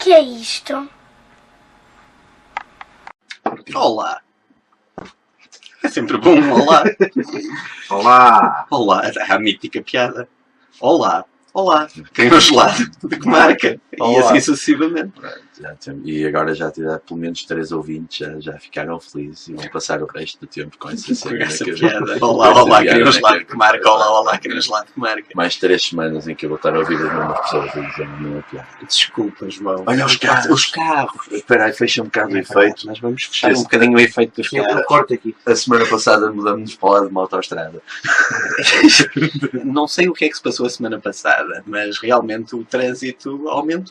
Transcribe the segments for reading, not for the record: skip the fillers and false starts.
que é isto? Olá. É sempre bom, olá. Olá! Olá, a mítica piada. Olá, olá. Quem os gelado de que marca? E Olá. assim sucessivamente. E agora já tiver pelo menos 3 ouvintes, já ficaram felizes e vão passar o resto do tempo com essa Com cena. essa que piada. com Olá, essa olá, piada quem os na gelado de que cabeça. marca? Olá, olá, quem os gelado de que marca? Mais 3 semanas em que eu vou estar a ouvir as mesmas pessoas a dizer a mesma piada. Desculpa, João. Olha os carros. Os carros. Espera aí, fecha um bocado o É efeito. verdade, nós vamos fechar Esse- um bocadinho o efeito dos Eu carros. corto aqui. A semana passada mudamos para lá de uma autoestrada. Não sei o que é que se passou a semana passada, mas realmente o trânsito aumentou.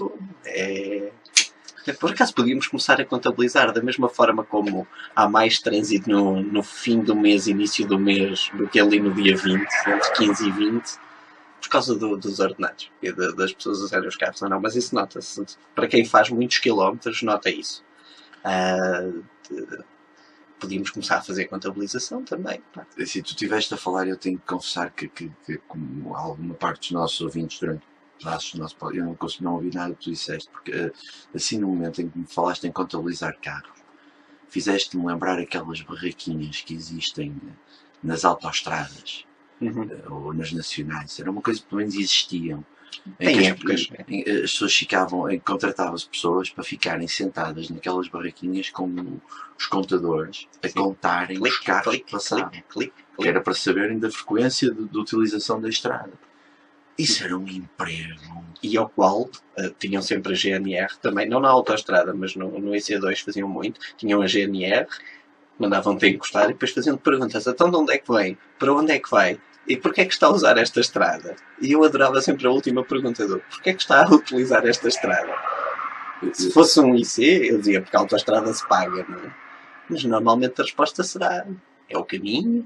Por acaso podíamos começar a contabilizar da mesma forma como há mais trânsito no fim do mês, início do mês, do que ali no dia 20, entre 15 e 20, por causa dos ordenados e das pessoas usarem os carros ou não. Mas isso nota-se. Para quem faz muitos quilómetros, nota isso. Podíamos começar a fazer contabilização também. Pá. Se tu estiveste a falar, eu tenho que confessar que como alguma parte dos nossos ouvintes durante o nosso podcast, eu não consegui não ouvir nada que tu disseste, porque assim no momento em que me falaste em contabilizar carros, fizeste-me lembrar aquelas barraquinhas que existem nas autoestradas ou nas nacionais. Era uma coisa que pelo menos existiam. Em épocas. As pessoas ficavam, contratava-se pessoas para ficarem sentadas naquelas barraquinhas com os contadores a contarem os carros que passavam. Que era para saberem da frequência de utilização da estrada. Isso era um emprego. E ao qual tinham sempre a GNR também, não na autoestrada, mas no EC2 faziam muito. Tinham a GNR, mandavam-te encostar e depois faziam-te perguntas. Então de onde é que vem? Para onde é que vai? E porquê é que está a usar esta estrada? E eu adorava sempre a última pergunta do porquê é que está a utilizar esta estrada? Se fosse um IC, eu dizia porque a autoestrada se paga, não é? Mas normalmente a resposta será é o caminho.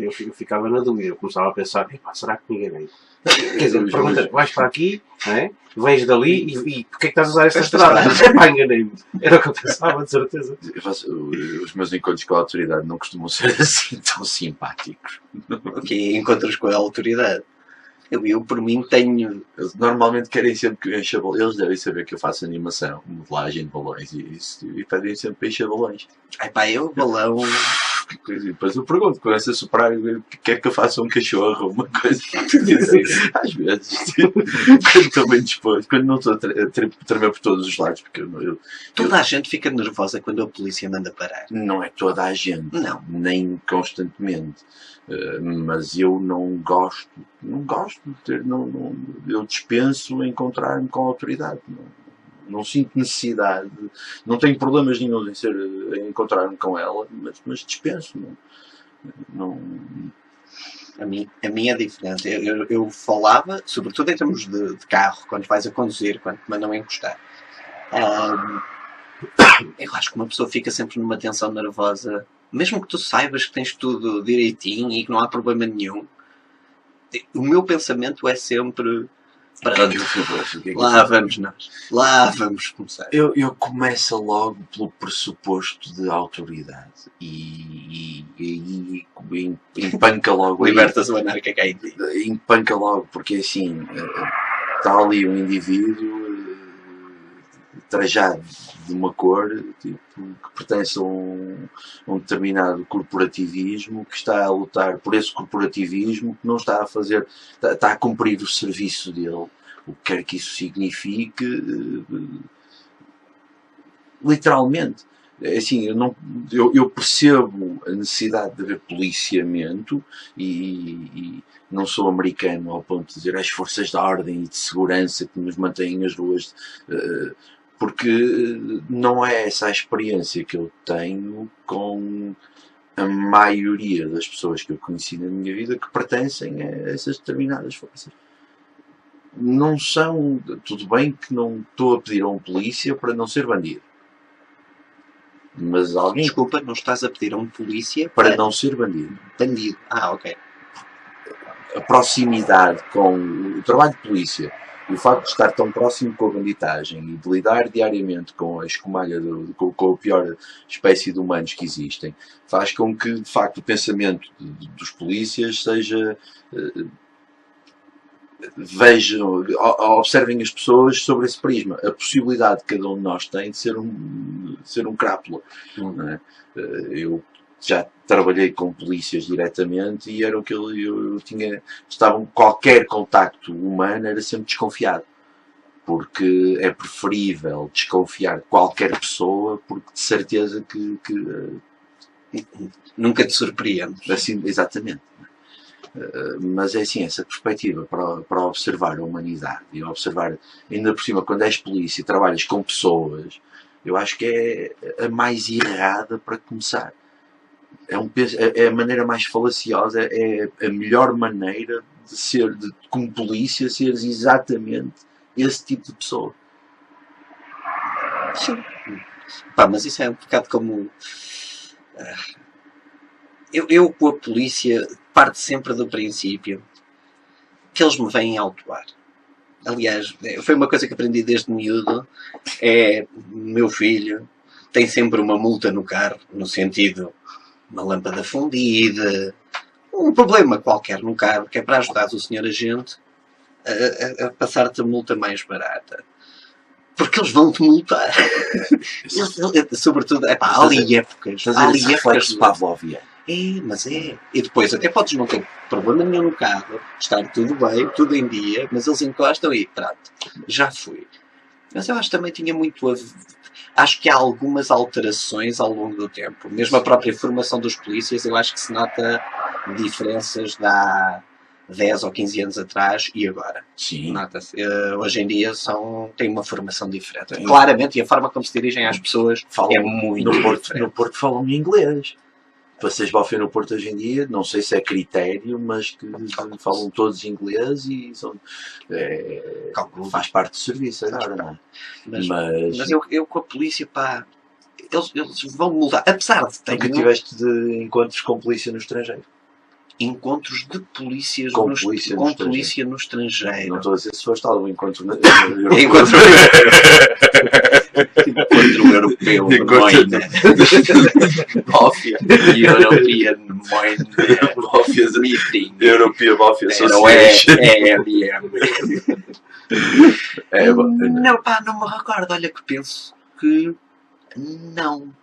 Eu ficava na dúvida, eu começava a pensar, será que ninguém vem? Quer dizer, pergunta, vais para aqui, não é? Vens dali e porquê é que estás a usar esta estrada? Pá, enganei-me. Era o que eu pensava, de certeza. Os meus encontros com a autoridade não costumam ser assim tão simpáticos. Ok, encontros com a autoridade. Eu por mim tenho... Eles normalmente querem sempre que eu encha balões. Eles devem saber que eu faço animação, modelagem de balões e pedem sempre para encher balões. Ai pá, eu balão... E depois eu pergunto, começa a soprar, quer que eu faça um cachorro, uma coisa. Às vezes, quando estou bem disposto, quando não estou a tremer por todos os lados, porque Toda a gente fica nervosa quando a polícia manda parar. não é toda a gente, Não. nem constantemente. Mas eu não gosto de ter, eu dispenso encontrar-me com a autoridade. Não sinto necessidade, não tenho problemas nenhum em encontrar-me com ela, mas dispenso. Não. A mim é diferente. Eu falava, sobretudo em termos de carro, quando vais a conduzir, quando te mandam encostar. Eu acho que uma pessoa fica sempre numa tensão nervosa, mesmo que tu saibas que tens tudo direitinho e que não há problema nenhum. O meu pensamento é sempre... Pronto, lá vamos nós. Lá vamos começar. Eu começo logo pelo pressuposto de autoridade e empanca logo. Liberta-se o anarca cá em ti. Empanca logo, porque assim, está ali um indivíduo trajado de uma cor tipo, que pertence a um determinado corporativismo, que está a lutar por esse corporativismo, que não está a fazer, está a cumprir o serviço dele, o que quer que isso signifique, literalmente. Assim, eu percebo a necessidade de haver policiamento e não sou americano ao ponto de dizer as forças de ordem e de segurança que nos mantêm as ruas, porque não é essa a experiência que eu tenho com a maioria das pessoas que eu conheci na minha vida que pertencem a essas determinadas forças. Não são... Tudo bem que não estou a pedir a um polícia para não ser bandido. Mas alguém... Desculpa, não estás a pedir a um polícia para não ser bandido. Bandido. Ok. A proximidade com o trabalho de polícia e o facto de estar tão próximo com a banditagem e de lidar diariamente com a escumalha, com a pior espécie de humanos que existem, faz com que, de facto, o pensamento dos polícias seja vejam, observem as pessoas sobre esse prisma. A possibilidade que cada um de nós tem de ser um crápula. Não é? Eu já trabalhei com polícias diretamente e era o que eu tinha. Qualquer contacto humano era sempre desconfiado. Porque é preferível desconfiar de qualquer pessoa, porque de certeza que nunca te surpreendes. Assim, exatamente. Mas é assim, essa perspectiva para observar a humanidade e observar, ainda por cima, quando és polícia e trabalhas com pessoas, eu acho que é a mais errada para começar. É a maneira mais falaciosa, é a melhor maneira de ser, como polícia, seres exatamente esse tipo de pessoa. Sim. Pá, mas isso é um bocado como... Eu com a polícia parte sempre do princípio que eles me vêm autuar. Aliás, foi uma coisa que aprendi desde miúdo. Meu filho tem sempre uma multa no carro, no sentido, uma lâmpada fundida, um problema qualquer no carro, que é para ajudar o senhor agente a passar-te a multa mais barata. Porque eles vão-te multar. Sobretudo, há ali épocas. Há ali épocas de Pavlovia. Mas é. E depois até podes não ter problema nenhum no carro, estar tudo bem, tudo em dia, mas eles encostam e pronto, já fui. Mas eu acho que também tinha muito a... Acho que há algumas alterações ao longo do tempo. Mesmo a própria formação dos polícias, eu acho que se nota diferenças de há 10 ou 15 anos atrás e agora. Sim. Nota-se. Hoje em dia têm uma formação diferente. Claramente, e a forma como se dirigem às pessoas é muito diferente. No Porto falam inglês. Passeis Balfé no Porto hoje em dia, não sei se é critério, mas que falam todos inglês e faz parte do serviço agora, não é? Mas eu com a polícia, pá, eles vão mudar. Apesar de ter. Nunca tiveste de encontros com polícia no estrangeiro? Encontros de polícias com polícia no estrangeiro. Não estou a dizer se foste algum encontro encontro europeu, Máfia European Máfia Meeting European Máfia Association. Não, pá, não me recordo. Olha que penso que não.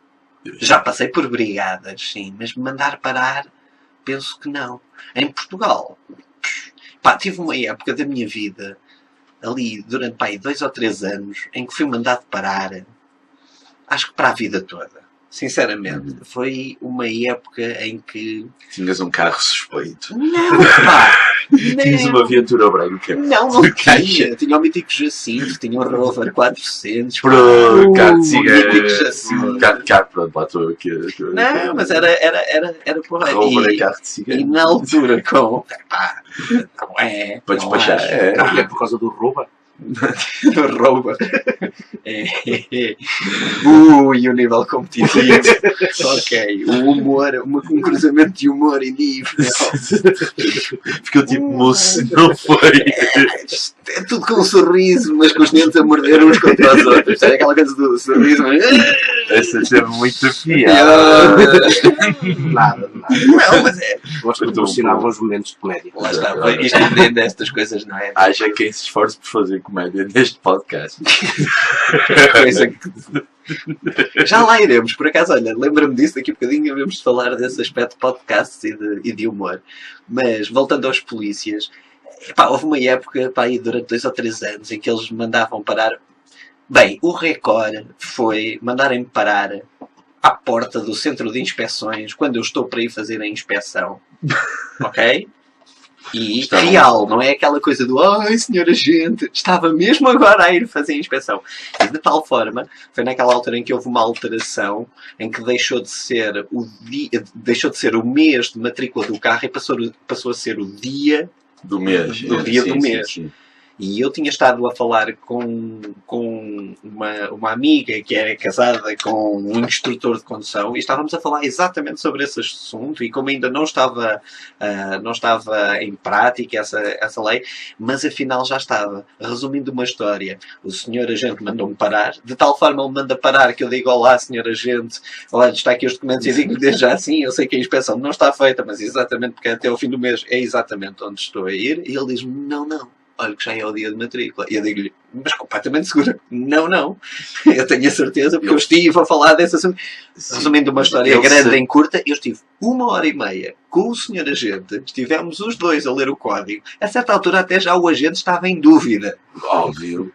Já passei por brigadas, sim, mas me mandar parar, penso que não. Em Portugal, pá, tive uma época da minha vida, ali, durante, pá, 2 ou 3 anos, em que fui mandado parar, acho que para a vida toda. Sinceramente, foi uma época em que... Tinhas um carro suspeito. Não, pá! Tinhas uma viatura branca. Não tinha. Tinha o mítico Jacinto, tinha um Rover 400. Pro carro de cigarro. Carro, pronto, lá estou aqui. Não, mas era porra. Rover é carro de cigarro. E na altura com... Pá, não é. Para despachar. É por causa do rouba. Rouba. E o nível competitivo. Ok. O humor, um cruzamento de humor e nível. Ficou tipo moço, não foi? É tudo com um sorriso, mas com os dentes a morder uns contra os outros. É aquela coisa do sorriso, mas... Essa teve muito piada. Nada. Não, mas é. Nós proporcionava os momentos de comédia. Lá está. Isto entende destas coisas, não é? Haja quem se esforce por fazer comédia neste podcast. Coisa que... Já lá iremos, por acaso, olha, lembra-me disso, daqui a bocadinho havemos de falar desse aspecto de podcasts e de humor. Mas, voltando aos polícias, pá, houve uma época, pá, aí durante 2 ou 3 anos, em que eles mandavam parar... Bem, o recorde foi mandarem-me parar à porta do centro de inspeções quando eu estou para ir fazer a inspeção. Ok? E real, não é aquela coisa do ai, senhor agente, estava mesmo agora a ir fazer a inspeção. E de tal forma, foi naquela altura em que houve uma alteração em que deixou de ser o mês de matrícula do carro e passou a ser o dia do mês. Do mês. Sim. E eu tinha estado a falar com uma amiga que era casada com um instrutor de condução e estávamos a falar exatamente sobre esse assunto e como ainda não estava em prática essa lei, mas afinal já estava. Resumindo uma história, o senhor agente mandou-me parar, de tal forma ele manda parar que eu digo olá senhor agente, olha, está aqui os documentos e digo desde já assim, eu sei que a inspeção não está feita, mas exatamente porque até ao fim do mês é exatamente onde estou a ir, e ele diz-me, não, olha que já é o dia de matrícula. E eu digo-lhe, mas completamente segura. Não. Eu tenho a certeza, porque eu estive a falar dessa... Resumindo uma história grande em curta, eu estive 1h30 com o senhor agente, estivemos os dois a ler o código. A certa altura até já o agente estava em dúvida. Óbvio.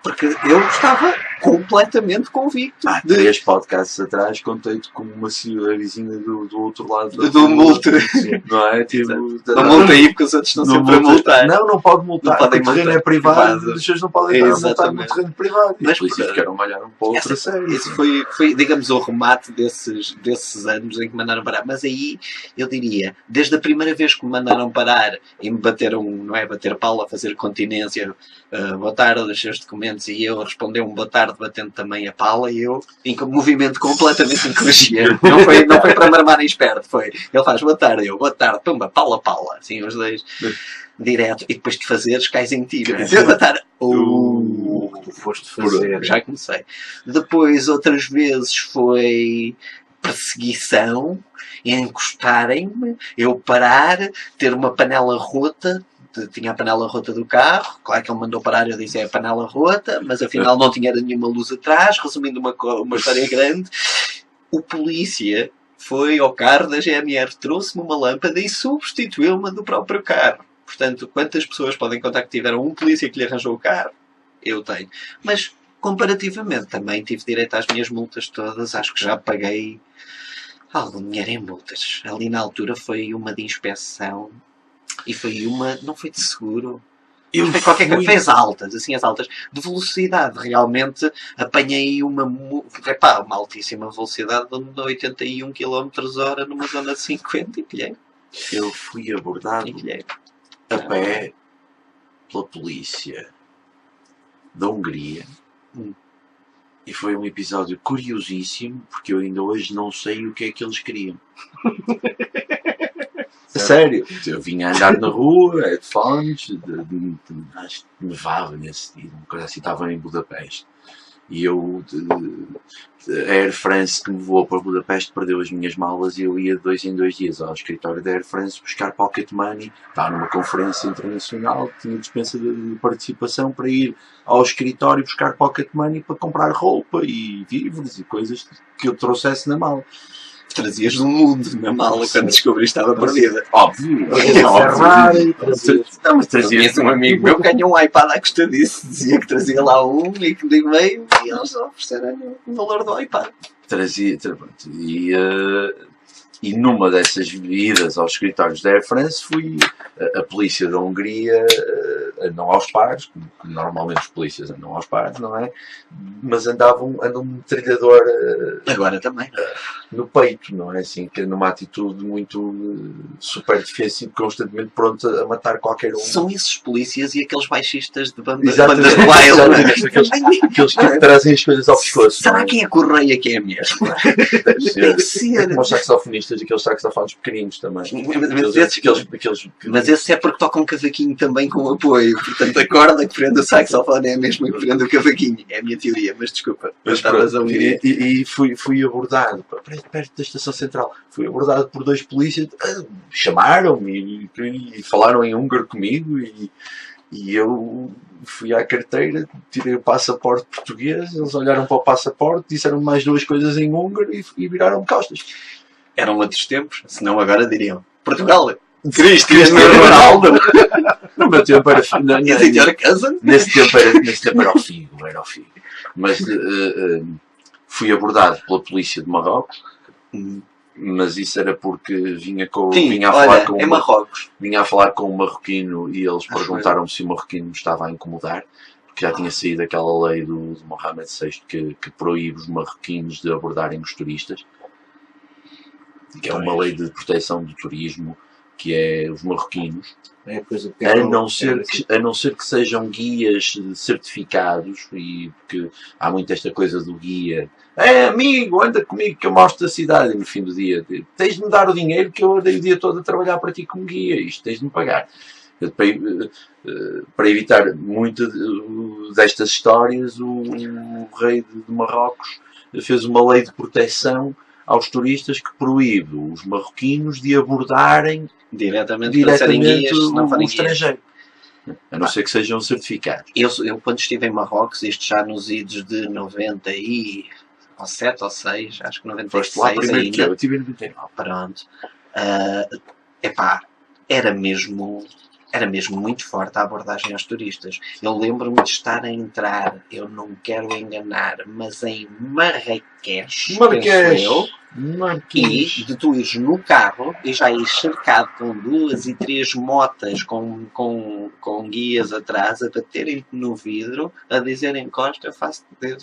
Porque eu estava completamente convicto. Há 3 podcasts atrás contei-te como uma senhora vizinha do outro lado do multo. Não é? Tipo, não multa aí porque os outros estão sempre a multar. Não pode multar. Não podem o terreno multar. é privado. As pessoas não podem estar a multar no terreno privado. Mas por isso ficaram a olhar um pouco para sério. Isso foi, digamos, o remate desses anos em que me mandaram parar. Mas aí, eu diria, desde a primeira vez que me mandaram parar e me bateram, não é, bater Paula, fazer continência, boa tarde, os seus documentos, e eu responder um boa tarde batendo também a pala, e eu em movimento completamente inconsciente. Não foi para me armarem esperto, foi. Ele faz boa tarde, eu boa tarde, pumba, pala, assim os dois direto, e depois de fazeres cais em ti, não é? Boa tarde. Tu foste fazer. Já comecei. Depois outras vezes foi perseguição, encostarem-me, eu parar, ter uma panela rota. Tinha a panela rota do carro, claro que ele mandou parar, eu disse é a panela rota, mas afinal não tinha nenhuma luz atrás. Resumindo uma história grande, o polícia foi ao carro da GNR, trouxe-me uma lâmpada e substituiu-me do próprio carro. Portanto, quantas pessoas podem contar que tiveram um polícia que lhe arranjou o carro? Eu tenho. Mas, comparativamente, também tive direito às minhas multas todas, acho que já paguei algum dinheiro em multas. Ali na altura foi uma de inspeção. E foi uma, não foi de seguro, foi qualquer coisa, foi as altas, de velocidade, realmente apanhei uma altíssima velocidade de 81 km/h numa zona de 50 e pilhei. Eu fui abordado a pé pela polícia da Hungria e foi um episódio curiosíssimo, porque eu ainda hoje não sei o que é que eles queriam. Sério, eu vinha andar na rua, headphones, acho que nevava nesse dia, uma coisa assim, estava em Budapeste. E eu, a Air France que me voou para Budapeste perdeu as minhas malas e eu ia de 2 em 2 dias ao escritório da Air France buscar pocket money. Estava numa conferência internacional, tinha dispensa de participação para ir ao escritório buscar pocket money para comprar roupa e víveres e coisas que eu trouxesse na mala. Trazias do mundo na mala quando descobri que estava perdida. Óbvio. Não, mas trazias um amigo meu que ganhou um iPad à custa disso. Dizia que trazia lá um e que digo meio e eles ofereceram o valor do iPad. Trazia. E numa dessas idas aos escritórios da Air France fui a polícia da Hungria, não aos pares, como normalmente os polícias andam aos pares, não é? Mas andam um metralhador agora também no peito, não é? Assim, que é numa atitude muito super defensiva, constantemente pronto a matar qualquer um. São esses polícias e aqueles baixistas de bandas de baile. Aqueles que trazem as coisas ao pescoço. Será que é a Correia que é mesmo? Deve ser. Como os saxofonistas, aqueles saxofones pequeninos também. Mas esse é porque tocam um cavaquinho também com apoio. Portanto, a corda que prende o saxofone é a mesma que prende o cavaquinho. É a minha teoria, mas desculpa. E fui abordado, perto da estação central, fui abordado por 2 polícias, chamaram-me e falaram em húngaro comigo e eu fui à carteira, tirei o passaporte português, eles olharam para o passaporte, disseram mais 2 coisas em húngaro e viraram-me costas. Eram outros tempos, senão agora diriam Portugal, Cristiano Ronaldo. No meu tempo era nesse tempo era o figo. Mas fui abordado pela polícia de Marrocos, mas isso era porque vinha a falar com um marroquino e eles perguntaram-me se o marroquino me estava a incomodar, porque já tinha saído aquela lei do Mohamed VI que proíbe os marroquinos de abordarem os turistas, que é uma lei de proteção do turismo, que é os marroquinos, a não ser que sejam guias certificados, e porque há muito esta coisa do guia, amigo, anda comigo que eu mostro a cidade, e no fim do dia tens de me dar o dinheiro que eu andei o dia todo a trabalhar para ti como guia, isto tens de me pagar. Para evitar muitas destas histórias, o rei de Marrocos fez uma lei de proteção aos turistas que proíbe os marroquinos de abordarem diretamente para serem guias, se não forem estrangeiro. A não ser que sejam certificados. Eu quando estive em Marrocos, isto já nos idos de 97 ou 6, acho que Foste lá 96 primeiro que eu ainda. tive em 99. Pronto. Epá, era mesmo muito forte a abordagem aos turistas. Eu lembro-me de estar a entrar, eu não quero enganar, mas em Marrakech, penso eu, e de tu ires no carro e já ires cercado com 2 e 3 motas com guias atrás a baterem no vidro, a dizerem Costa,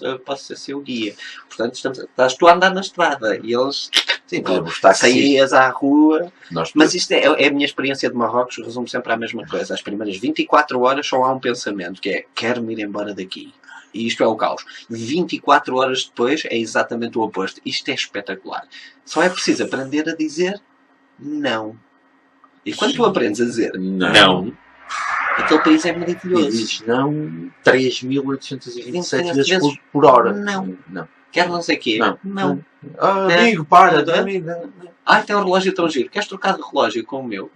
eu posso ser seu guia. Portanto, estás tu a andar na estrada e eles Sim, por exemplo, os taxistas. saías à rua. Nós Mas isto é a minha experiência de Marrocos, resumo sempre à mesma coisa. As primeiras 24 horas só há um pensamento, que é quero-me ir embora daqui. E isto é o caos. 24 horas depois é exatamente o oposto. Isto é espetacular. Só é preciso aprender a dizer não. E quando tu aprendes a dizer não, aquele país é E maravilhoso. dizes não 3.827 vezes vezes por hora. não. Não. Quer não sei o quê. Não. Amigo, para. Não. Amigo, não. Ai, tem um relógio tão giro. Queres trocar de relógio com o meu?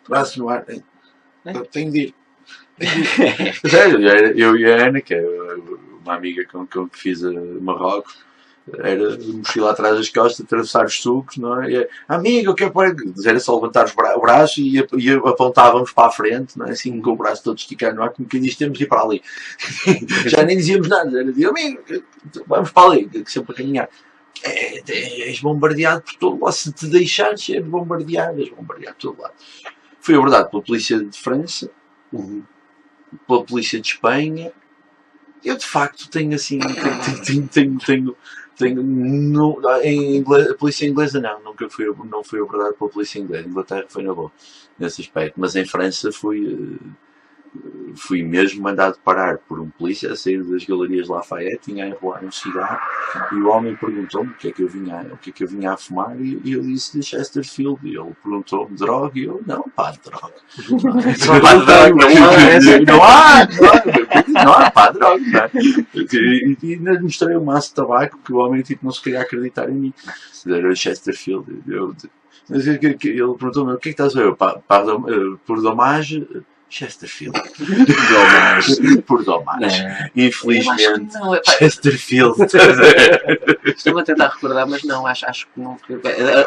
Braço no ar. Eu tenho de ir. Sério, eu e a Ana, que é uma amiga com que fiz a Marrocos, era mochila atrás das costas, atravessar os sucos, não é? E, amiga, o que é para. Era só levantar o braço e apontávamos para a frente, não é? Assim com o braço todo esticado no ar, como quem diz, temos de ir para ali. Já nem dizíamos nada, era dizer, amigo, vamos para ali, que sempre a caminhar. És bombardeado por todo lado, se te deixares ser bombardeado, és bombardeado por todo lado. Fui abordado pela polícia de França, pela polícia de Espanha. Eu de facto tenho assim, a polícia inglesa não fui abordado pela polícia inglesa. A Inglaterra foi na boa nesse aspecto, mas em França fui mesmo mandado parar por um polícia a sair das galerias Lafayette, vinha a enrolar um cigarro e o homem perguntou-me o que é que eu vinha a fumar e eu disse de Chesterfield e ele perguntou-me droga e eu, não pá, droga. Não há pá, droga. E ainda mostrei o maço de tabaco que o homem tipo, não se queria acreditar em mim. Era Chesterfield. Ele perguntou-me o que é que estás a ver? Por domage. Chesterfield. Por domage. Infelizmente. Chesterfield. Estou-me a tentar recordar, mas não, acho que não.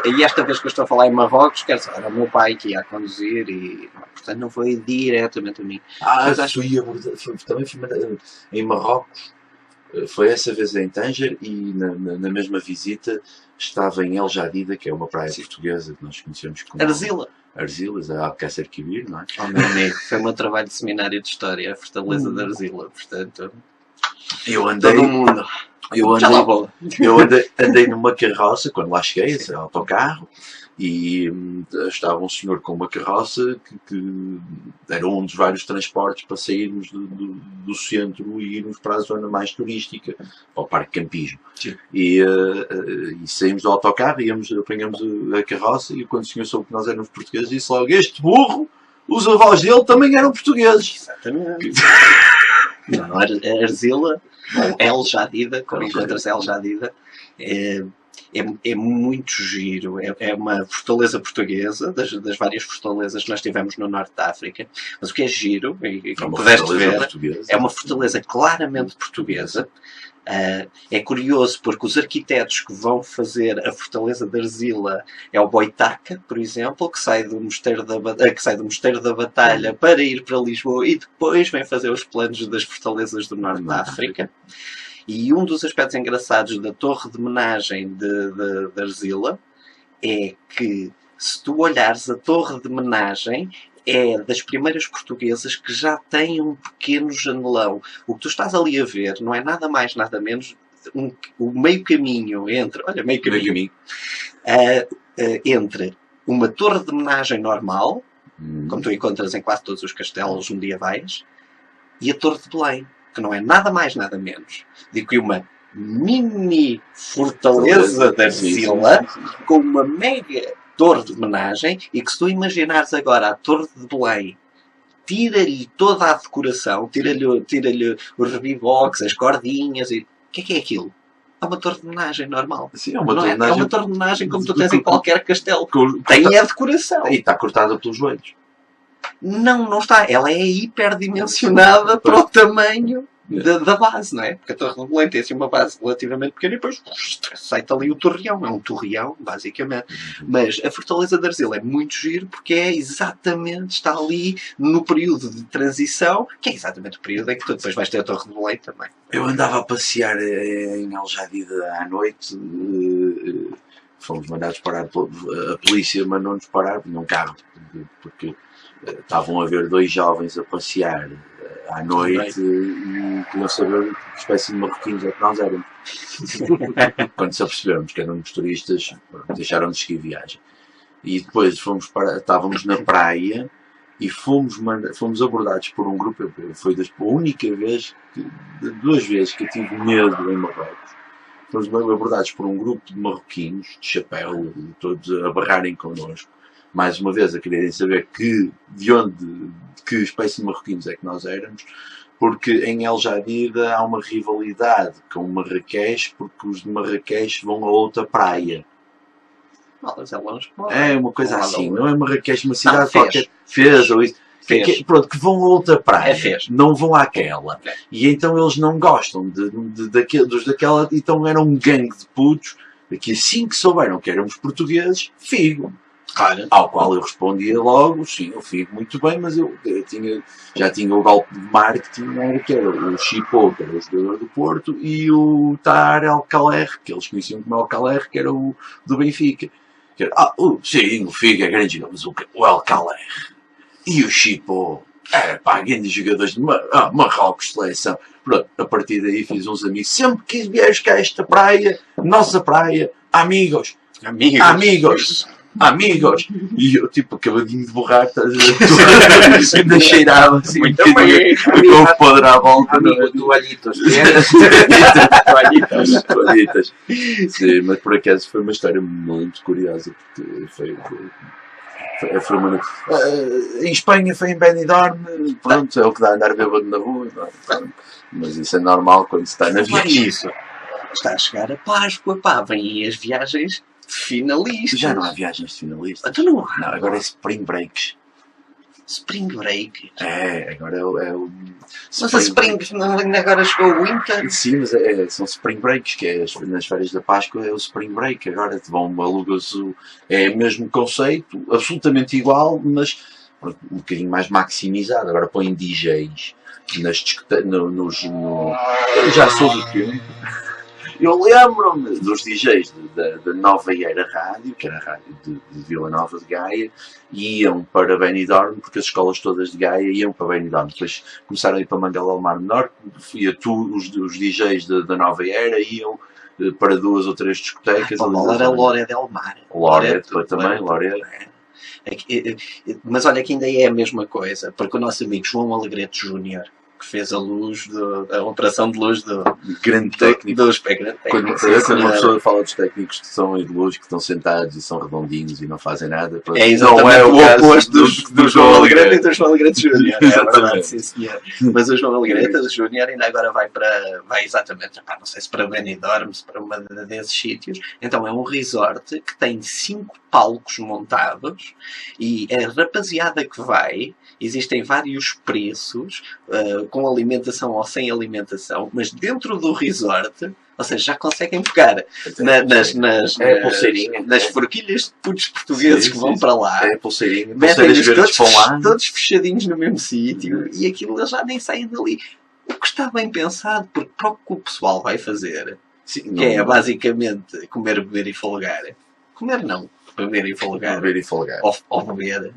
E esta vez que eu estou a falar em Marrocos, quer dizer, era o meu pai que ia a conduzir e, portanto, não foi diretamente a mim. Mas acho que também fui em Marrocos. Foi essa vez em Tanger e na mesma visita estava em El Jadida, que é uma praia portuguesa que nós conhecemos como Arzilas, a Alcácer Quibir, não é? Oh, meu amigo, foi o meu trabalho de seminário de História, a Fortaleza de Arzila, portanto... Eu andei... Todo mundo. Eu andei numa carroça, quando lá cheguei, esse autocarro, e estava um senhor com uma carroça que era um dos vários transportes para sairmos do centro e irmos para a zona mais turística, ao Parque Campismo. E saímos do autocarro, apanhamos a carroça e quando o senhor soube que nós éramos portugueses disse logo, este burro, os avós dele também eram portugueses. Exatamente. Não, Arzila, ou El Jadida, quando encontras El Jadida, é muito giro. É uma fortaleza portuguesa, das várias fortalezas que nós tivemos no Norte da África. Mas o que é giro, e como pudeste ver, é uma fortaleza claramente portuguesa. É curioso porque os arquitetos que vão fazer a fortaleza de Arzila é o Boitaca, por exemplo, que sai do Mosteiro da Batalha para ir para Lisboa e depois vem fazer os planos das fortalezas do Norte da África. E um dos aspectos engraçados da torre de homenagem de Arzila é que, se tu olhares a torre de homenagem, é das primeiras portuguesas que já tem um pequeno janelão. O que tu estás ali a ver não é nada mais, nada menos o meio caminho entre... Olha, meio caminho. Entre uma torre de homenagem normal, como tu encontras em quase todos os castelos medievais, e a Torre de Belém, que não é nada mais, nada menos do que uma mini fortaleza da Arzila com uma mega torre de homenagem e que se tu imaginares agora a Torre de Belém, tira-lhe toda a decoração, tira-lhe os rebivoques, as cordinhas e... O que é aquilo? É uma torre de homenagem normal. Sim, é uma torre de homenagem como tu tens em qualquer castelo. Tem a decoração. E está cortada pelos joelhos. Não está. Ela é hiperdimensionada para o tamanho da base, não é? Porque a Torre do Belém tem assim uma base relativamente pequena e depois sai-te ali o torreão. É um torreão, basicamente. Mas a Fortaleza de Arzil é muito giro porque está ali no período de transição, que é exatamente o período em que tu depois vais ter a Torre do Belém também. Eu andava a passear em Aljadida à noite, fomos mandados parar, a polícia mandou-nos parar num carro, porque estavam a ver 2 jovens a passear à noite e queriam saber que espécie de marroquinos é que nós éramos. Quando se apercebemos que éramos turistas, deixaram-nos seguir viagem. E depois estávamos na praia e fomos abordados por um grupo. Foi a única vez, 2 vezes que eu tive medo em Marrocos. Fomos abordados por um grupo de marroquinos, de chapéu, todos a barrarem connosco. Mais uma vez a quererem saber que espécie de marroquinos é que nós éramos, porque em El Jadida há uma rivalidade com Marrakech, porque os de Marrakech vão a outra praia. É uma coisa assim, não é Marrakech, uma cidade qualquer, Fez ou isso. Pronto, que vão a outra praia, não vão àquela. E então eles não gostam dos daquela, então era um gangue de putos, que assim que souberam que éramos portugueses, figo. Claro. Ao qual eu respondia logo, sim, eu fico muito bem, mas eu já tinha o golpe de marketing, que era o Chipô, que era o jogador do Porto, e o Tar Alcaler, que eles conheciam como Alcaler, que era o do Benfica. Que era, sim, o Figo é grande jogador, mas o Alcaler e o Chipô, grande jogadores de Marrocos, seleção. Pronto, a partir daí fiz uns amigos, sempre que vieres cá a esta praia, nossa praia, amigos. E eu, tipo, acabadinho de borrar, ainda cheirava assim, muito bem, com o podre à volta. Toalhitos. Toalhitas. Sim, mas por acaso foi uma história muito curiosa, porque foi uma... em Espanha foi em Benidorm, pronto, é o que dá a andar bêbado na rua, não, mas isso é normal quando se está na viagem. Isso. Está a chegar a Páscoa, vem aí as viagens finalistas. Já não há viagens de finalistas. Então não há. Não, agora é Spring Breaks. Spring Break? Agora é o... Mas a Spring agora chegou o Winter? Sim, mas são Spring Breaks, que é nas férias da Páscoa é o Spring Break. Agora aluga-se, é o mesmo conceito, absolutamente igual, mas um bocadinho mais maximizado. Agora põem DJs nas discotecas, já soube o quê? Eu lembro-me dos DJs da Nova Era Rádio, que era a rádio de Vila Nova de Gaia, e iam para Benidorm, porque as escolas todas de Gaia iam para Benidorm. Depois começaram a ir para Manguel ao Mar Menor, os DJs da Nova Era iam para 2 ou 3 discotecas. Era Loré del Mar. Loré também, Loré. Mas olha que ainda é a mesma coisa, porque o nosso amigo João Alegrete Júnior, que fez a operação de luz do grande técnico. Quando uma pessoa fala dos técnicos que são aí de luz, que estão sentados e são redondinhos e não fazem nada, é exatamente o oposto do João Alegrete e do João Alegrete Júnior. É verdade, sim senhor. Mas o João Alegrete Júnior ainda agora vai exatamente, não sei se para Benidorm, se para uma desses sítios. Então é um resort que tem 5 palcos montados e a rapaziada que vai, existem vários preços, com alimentação ou sem alimentação, mas dentro do resort, ou seja, já conseguem pegar nas forquilhas de putos portugueses que vão para lá, metem-os todos fechadinhos no mesmo sítio e aquilo eles já nem saem dali. O que está bem pensado, porque para o que o pessoal vai fazer, que é basicamente comer, beber e folgar. Comer não. Beber e folgar. Ou beber.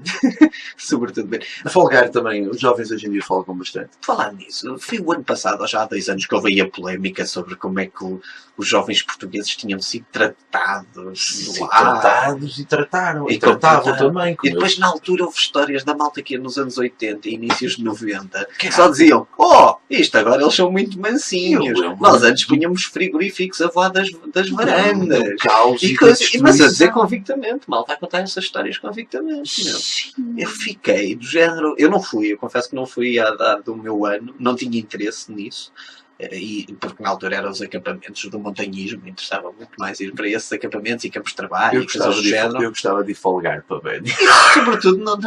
Sobretudo beber. A folgar também, os jovens hoje em dia folgam bastante. Falar nisso, foi o ano passado, ou já há 2 anos, que houve aí a polémica sobre como é que os jovens portugueses tinham sido tratados lá. Tratados e trataram. E tratavam também. E depois, na altura, houve histórias da malta que ia nos anos 80 e inícios de 90 que só diziam: isto agora eles são muito mansinhos. Nós antes punhamos frigoríficos a voar das varandas. Mas a dizer convictamente. Malta a contar essas histórias convictamente. Eu fiquei do género. Eu não fui, eu confesso que não fui à data do meu ano, não tinha interesse nisso. Porque na altura eram os acampamentos do montanhismo, interessava muito mais ir para esses acampamentos e campos de trabalho e coisas do género. Eu gostava de folgar para ver. Sobretudo, não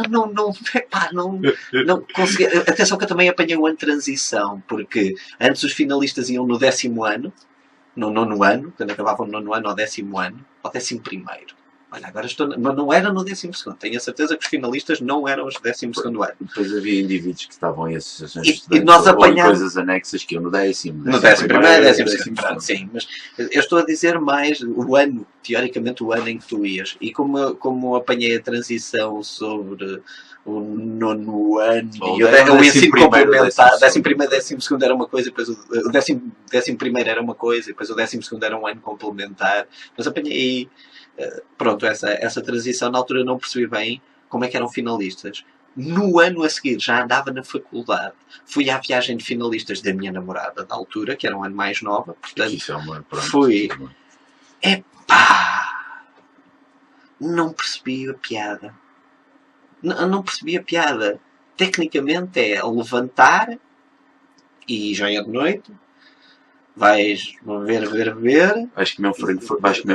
conseguia. Atenção que eu também apanhei o ano de transição, porque antes os finalistas iam no 10º ano, no 9º ano, quando acabavam no 9º ano, ao 10º ano, ao 11º. Olha, agora mas não era no 12º. Tenho a certeza que os finalistas não eram os 12º ano. Depois havia indivíduos que estavam em associações e nós apanhámos coisas anexas que iam no 10º. No 11º, 12º. Sim, mas eu estou a dizer mais o ano, teoricamente o ano em que tu ias. E como apanhei a transição sobre o 9º ano e o ensino complementar, 11º, 12º era uma coisa, depois o 11º era uma coisa, e depois o 12º era um ano complementar. Mas apanhei pronto, essa transição. Na altura não percebi bem como é que eram finalistas. No ano a seguir já andava na faculdade, fui à viagem de finalistas da minha namorada da altura, que era um ano mais nova, portanto fui. Epá, não percebi a piada. Não percebi a piada. Tecnicamente é levantar e já é de noite. Vais beber. Vais comer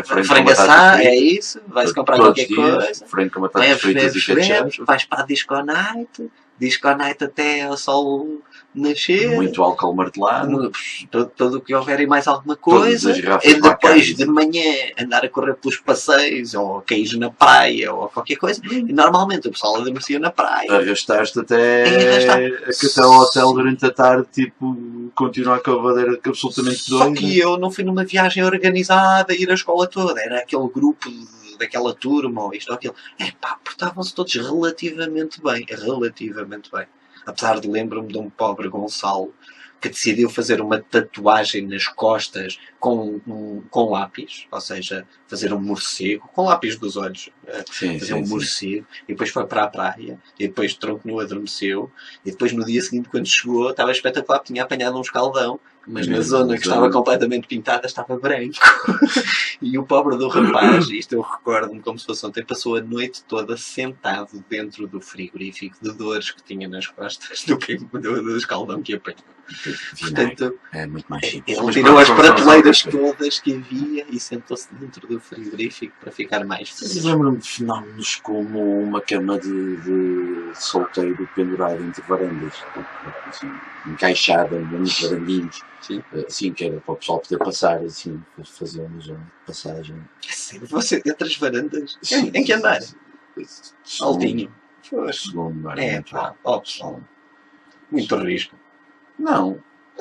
frango assado, é isso. Vais comprar qualquer coisa. Frango com batatas fritas e ketchup. Vais para a disco night até ao sol nascer. Muito álcool martelado. Tudo o que houver e mais alguma coisa. E depois de manhã andar a correr pelos passeios, ou cair na praia, ou qualquer coisa. E normalmente o pessoal adormecia na praia. Arrastaste até ao hotel durante a tarde, tipo, continuar com a cavadeira absolutamente doida. Só que eu não fui numa viagem organizada, ir à escola toda. Era aquele grupo daquela turma, ou isto ou aquilo. Portavam-se todos relativamente bem. Apesar de lembro-me de um pobre Gonçalo que decidiu fazer uma tatuagem nas costas com lápis, ou seja, fazer um morcego, com lápis dos olhos, fazer um morcego, e depois foi para a praia, e depois tronco nu adormeceu, e depois no dia seguinte quando chegou estava espetacular, tinha apanhado um escaldão, mas na zona que estava completamente pintada estava branco. E o pobre do rapaz, isto eu recordo-me como se fosse ontem, passou a noite toda sentado dentro do frigorífico de dores que tinha nas costas do escaldão que apanhou. Portanto, é muito mais simples. Ele tirou as prateleiras todas que havia e sentou-se dentro do frigorífico para ficar mais feliz. Lembro-me de fenómenos como uma cama de solteiro pendurada entre varandas, assim, encaixada nos varandinhos. Sim, que era para o pessoal poder passar, assim, fazermos uma passagem. Sério? Você entre as varandas? Em que andar? Altinho. Segundo andar. Pessoal. Muito risco. Não.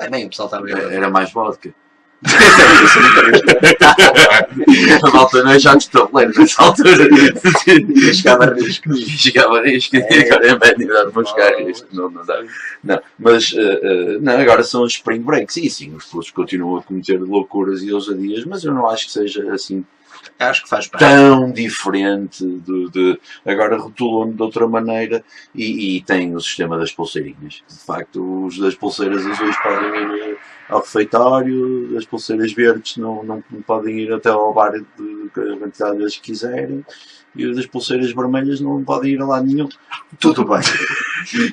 Nem o pessoal está a ver. Era mais vodka. A malta não é já de tabuleiro nessa altura. Chegava a risco. E agora é bem dar para buscar isto. Não dá. Não, mas não, agora são os spring breaks. E sim, os putos continuam a cometer loucuras e ousadias, mas eu não acho que seja assim. Acho que faz parte. Tão diferente agora rotulou-me de outra maneira e tem o sistema das pulseirinhas. De facto, os das pulseiras azuis podem ir ao refeitório, as pulseiras verdes não podem ir até ao bar de quantidade de vezes que quiserem, e as das pulseiras vermelhas não podem ir a lado nenhum. Tudo bem.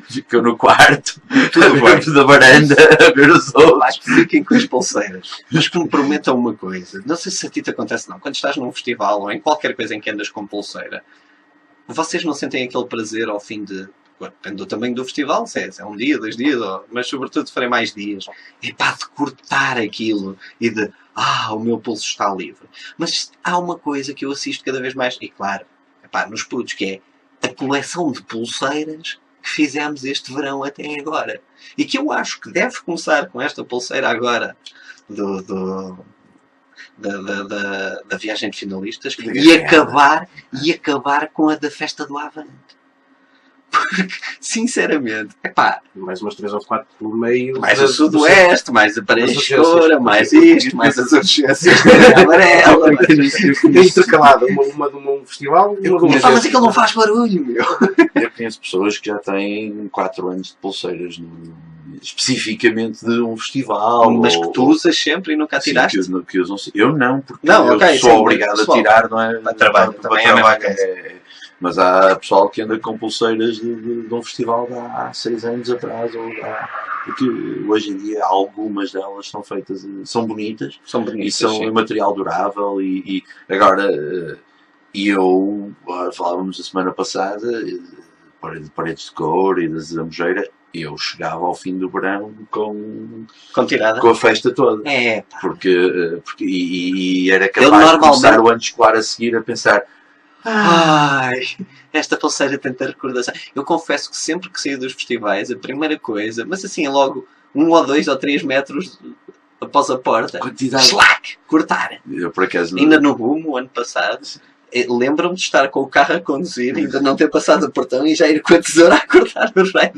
Ficam no quarto, tudo bem, da varanda, a ver os outros. Fiquem com as pulseiras. Mas que me prometam uma coisa. Não sei se a ti te acontece, não. Quando estás num festival ou em qualquer coisa em que andas com pulseira, vocês não sentem aquele prazer ao fim de... Depende do tamanho do festival, se é um dia, 2 dias, mas sobretudo se forem mais dias. É de cortar aquilo e de... o meu pulso está livre. Mas há uma coisa que eu assisto cada vez mais, e claro, nos putos, que é a coleção de pulseiras que fizemos este verão até agora. E que eu acho que deve começar com esta pulseira agora da viagem de finalistas e acabar com a da festa do Avante. Porque, sinceramente, mais umas 3 ou 4 pelo meio. Mais o Sudoeste, mais a Pareja Escura, mais isto, mais as urgências amarela. Intercalada, uma de um festival. Mas aquilo não faz barulho, meu. Eu conheço pessoas que já têm 4 anos de pulseiras, especificamente de um festival. Mas que tu usas sempre e nunca tiraste? Que usam, eu não, porque eu sou obrigado a tirar, não é? Para trabalho, também é a mesma coisa. Mas há pessoal que anda com pulseiras de um festival de há 6 anos atrás, porque hoje em dia algumas delas são feitas, são bonitas e são sim. material durável e agora falávamos a semana passada de paredes de cor e da zamojeira. Eu chegava ao fim do verão com a festa toda. Porque era capaz de começar o ano escolar a seguir a pensar: ai, esta pulseira tem tanta recordação. Eu confesso que sempre que saio dos festivais, a primeira coisa, mas assim, logo 1 ou 2 ou 3 metros após a porta, slack, cortar. Eu, por acaso, ainda no boom, o ano passado, lembro-me de estar com o carro a conduzir, ainda não ter passado o portão e já ir com a tesoura a cortar o raio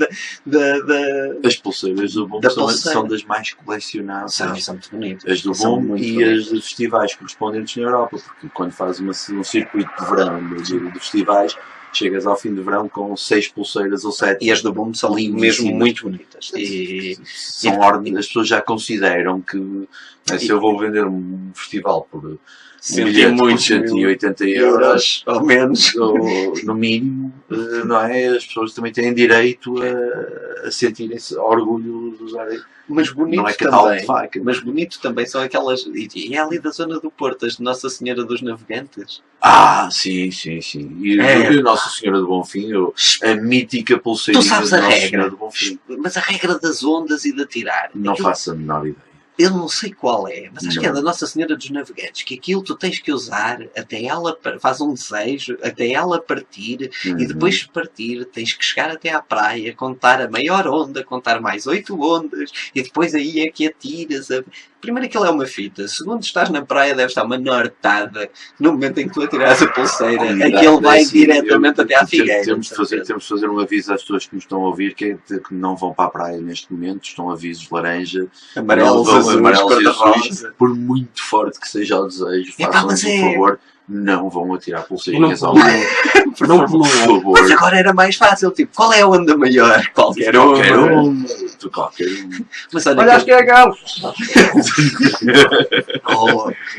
As pulseiras do boom são das mais colecionadas. São muito bonitas. As do boom e as de festivais correspondentes na Europa, porque quando fazes um circuito de verão de festivais, chegas ao fim do verão com 6 pulseiras ou 7. E as do boom são mesmo muito bonitas. As pessoas já consideram que se eu vou vender um festival por 180 euros ou menos, no mínimo, não é? As pessoas também têm direito a sentirem-se orgulho de usar. Mas bonito não é também. Mas bonito também são aquelas. E é ali da zona do Porto, as de Nossa Senhora dos Navegantes. Sim. E Nossa Senhora do Bonfim, a mítica pulseirinha de Nossa Senhora do Bonfim. Mas a regra das ondas e de atirar. Não faço a menor ideia. Eu não sei qual é, mas acho que é da Nossa Senhora dos Navegantes, que aquilo tu tens que usar até ela, faz um desejo, até ela partir, e depois de partir tens que chegar até à praia, contar a maior onda, contar mais 8 ondas, e depois aí é que atiras. Primeiro aquilo é uma fita, segundo estás na praia deve estar uma nortada, no momento em que tu atiras a pulseira, aquilo vai diretamente até à figueira. Temos de fazer um aviso às pessoas que nos estão a ouvir, que não vão para a praia neste momento, estão avisos laranja, amarelos e azuis, por muito forte que seja o desejo, façam-nos por favor, não vão atirar pulseirinhas ao mar. Por favor. Mas agora era mais fácil, tipo, qual é a onda maior? Qualquer uma. Mas olha acho que é galo.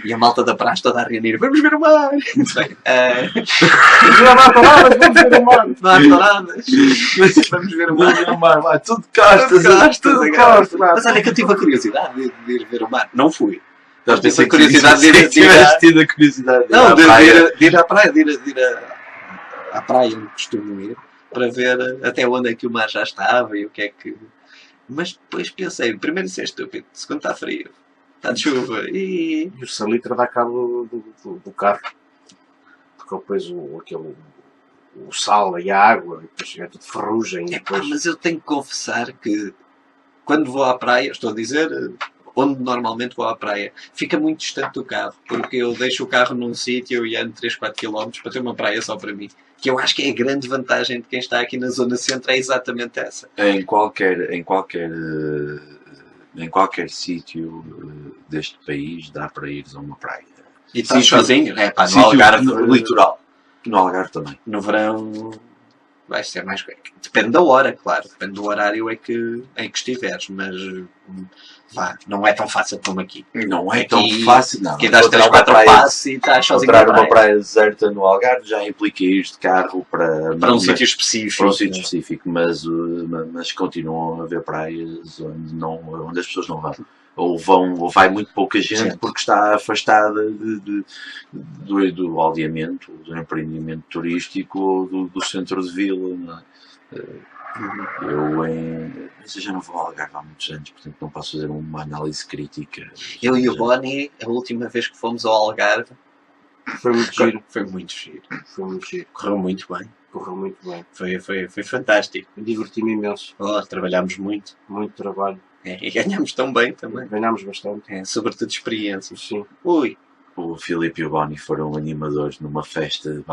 E a malta da praia toda a reunir, vamos ver o mar. Não há paradas, vamos ver o mar. Não há paradas, vamos ver o mar. Vai, tudo costas. Mas olha que eu tive a curiosidade de ir ver o mar. Não fui. Já pensei a curiosidade de ir tido a curiosidade de ir à praia, de ir à praia onde costumo ir, para ver até onde é que o mar já estava e o que é que... Mas depois pensei, primeiro isso é estúpido, segundo está frio, está de chuva e... o salitre dá cabo do carro, porque depois o sal e a água, depois é tudo ferrugem. Depois... Mas eu tenho que confessar que quando vou à praia, estou a dizer... onde normalmente vou à praia, fica muito distante do carro, porque eu deixo o carro num sítio e ando 3, 4 km para ter uma praia só para mim. Que eu acho que é a grande vantagem de quem está aqui na zona centro, é exatamente essa. Em qualquer sítio deste país dá para ir a uma praia. E estás sozinho? É pá, no Algarve. No litoral. No Algarve também. No verão vai ser mais... Depende da hora, claro. Depende do horário em que estiveres, mas... não é tão fácil como aqui. Não é tão fácil, não. Que dás 3, 4 passos e estás sozinho na praia. Uma praia deserta no Algarve já implica ir de carro para um sítio específico. Mas continuam a haver praias onde as pessoas não vão. Ou vai muito pouca gente porque está afastada do aldeamento, do empreendimento turístico ou do centro de vila, não é? Mas eu já não vou ao Algarve há muitos anos, portanto não posso fazer uma análise crítica. Eu e o Bonnie, a última vez que fomos ao Algarve, foi muito giro. Correu muito bem. Foi fantástico. Diverti-me imenso. Trabalhámos muito. Muito trabalho. E ganhámos tão bem também. Ganhámos bastante. Sobretudo experiências. Sim. O Filipe e o Bonnie foram animadores numa festa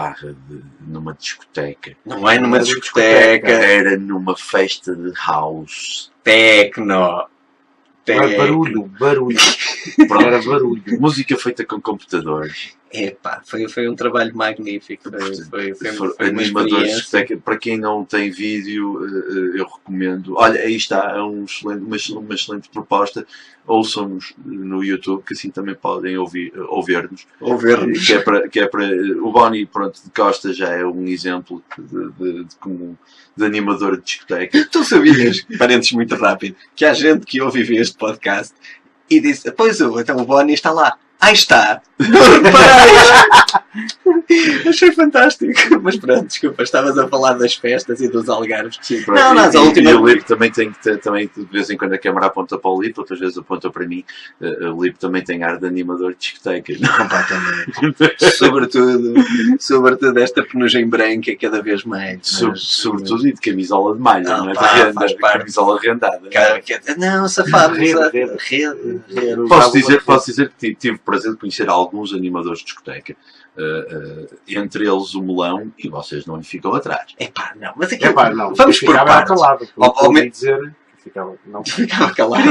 numa discoteca. Não é numa discoteca. Era numa festa de house. Tecno. Barulho. Era barulho. Música feita com computadores. Epá, foi um trabalho magnífico. Foi uma Animadores de experiência. discoteca. Para quem não tem vídeo, eu recomendo. Olha, aí está, é uma excelente proposta. Ouçam-nos no YouTube, que assim também podem ouvir-nos. Ouvir-nos. Que é para o Boni, pronto, de Costa já é um exemplo de animador de discoteca. Tu sabias, parênteses muito rápido, que há gente que ouve este podcast e disse, pois então o Boni está lá. Aí está! Não reparei! Achei fantástico. Mas pronto, desculpa, estavas a falar das festas e dos algarves. Sim, Não, mas a última... E o Lipe também tem que ter, também de vez em quando a câmara aponta para o Lipe, outras vezes aponta para mim. O Lipe também tem ar de animador de discoteca. sobretudo esta penugem branca cada vez mais. Sobretudo e de camisola de malha, não é? De camisola rendada. Não, safado. Rede. Posso dizer que tive o prazer de conhecer alguns animadores de discoteca. Entre eles o Melão, e vocês não lhe ficam atrás. Epá, não, mas aqui não. vamos por partes. Calado, dizer que ficava calado.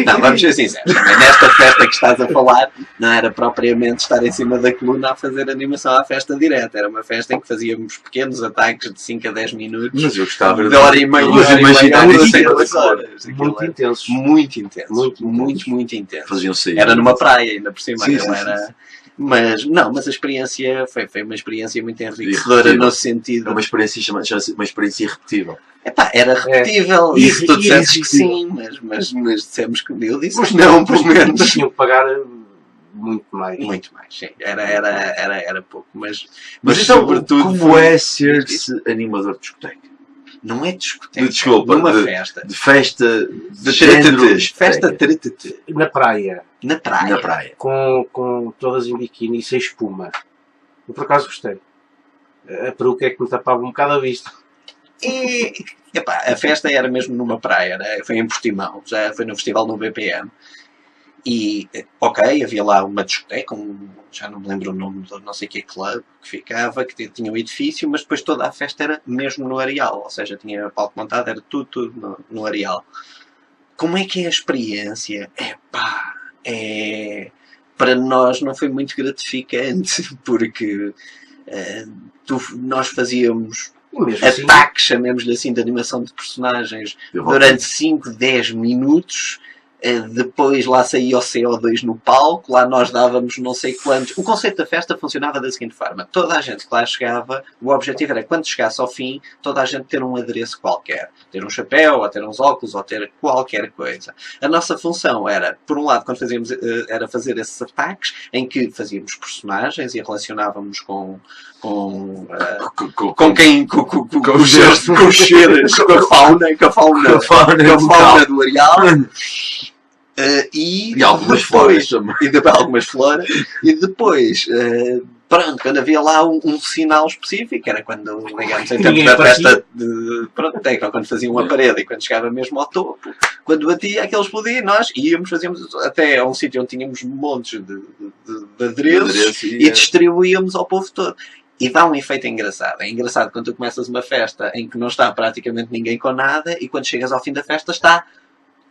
Não, vamos ser sinceros. Nesta festa que estás a falar, não era propriamente estar em cima da coluna a fazer animação à festa direta. Era uma festa em que fazíamos pequenos ataques de 5 a 10 minutos. Mas eu gostava de hora e meia, duas horas. Muito intenso. Muito intenso. Faziam sair. Era numa praia, ainda por cima. Sim. Mas a experiência foi uma experiência muito enriquecedora no sentido... É uma experiência, chama-se uma experiência irrepetível. Epá, era repetível. E tu disseste que sim, mas dissemos que eu disse mas não, pelo menos. Tinham que pagar muito mais. Muito mais, sim. Era pouco. Mas então, sobretudo... Como é ser-se animador de discoteca? Não é discoteca. Desculpa, numa festa. De festa... De festa tretete. Na praia. Na praia. Com todas em biquíni e sem espuma. Eu por acaso gostei. A peruca é que me tapava um bocado a vista. E epá, a festa era mesmo numa praia, né? Foi em Portimão, já foi no festival no BPM. E, ok, havia lá uma discoteca, já não me lembro o nome do não sei que club que ficava, que tinha um edifício, mas depois toda a festa era mesmo no areal, ou seja, tinha palco montado, era tudo no areal. Como é que é a experiência? Epá, para nós não foi assim, porque nós fazíamos ataques, chamemos-lhe assim, de animação de personagens durante 5, 10 minutos. Depois lá saía o CO2 no palco, lá nós dávamos não sei quantos. O conceito da festa funcionava da seguinte forma: toda a gente que lá chegava, o objetivo era, quando chegasse ao fim, toda a gente ter um adereço qualquer, ter um chapéu, ou ter uns óculos, ou ter qualquer coisa. A nossa função era, por um lado, quando fazíamos, era fazer esses ataques, em que fazíamos personagens e relacionávamos com os cheiros, com a fauna do areal. E algumas flores também. E depois, pronto, quando havia lá um sinal específico, era quando, digamos, em termos da festa de quando faziam uma parede e quando chegava mesmo ao topo, quando batia, aquele explodia, nós fazíamos até a um sítio onde tínhamos montes de adereços e distribuíamos ao povo todo. E dá um efeito engraçado. É engraçado quando tu começas uma festa em que não está praticamente ninguém com nada e quando chegas ao fim da festa está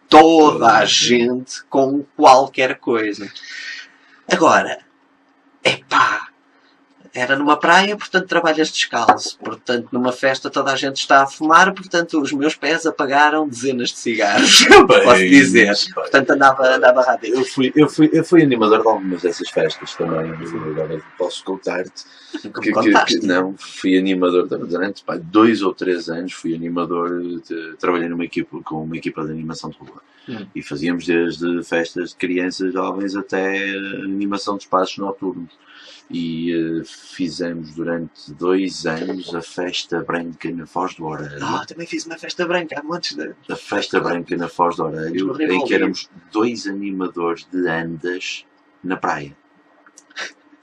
toda a gente com qualquer coisa. Agora, era numa praia, portanto trabalhas descalço. Portanto, numa festa toda a gente está a fumar, portanto os meus pés apagaram dezenas de cigarros. Posso dizer. Portanto andava rápido. Eu fui animador de algumas dessas festas também. Agora posso contar-te. Não, fui animador durante 2 ou 3 anos. Fui animador, trabalhei com uma equipa de animação de rua. E fazíamos desde festas de crianças jovens até animação de espaços noturnos. E fizemos durante 2 anos a Festa Branca na Foz do Orelho. Também fiz uma Festa Branca há montes de... A Festa Branca na Foz do Orelho, em que éramos 2 animadores de andas na praia.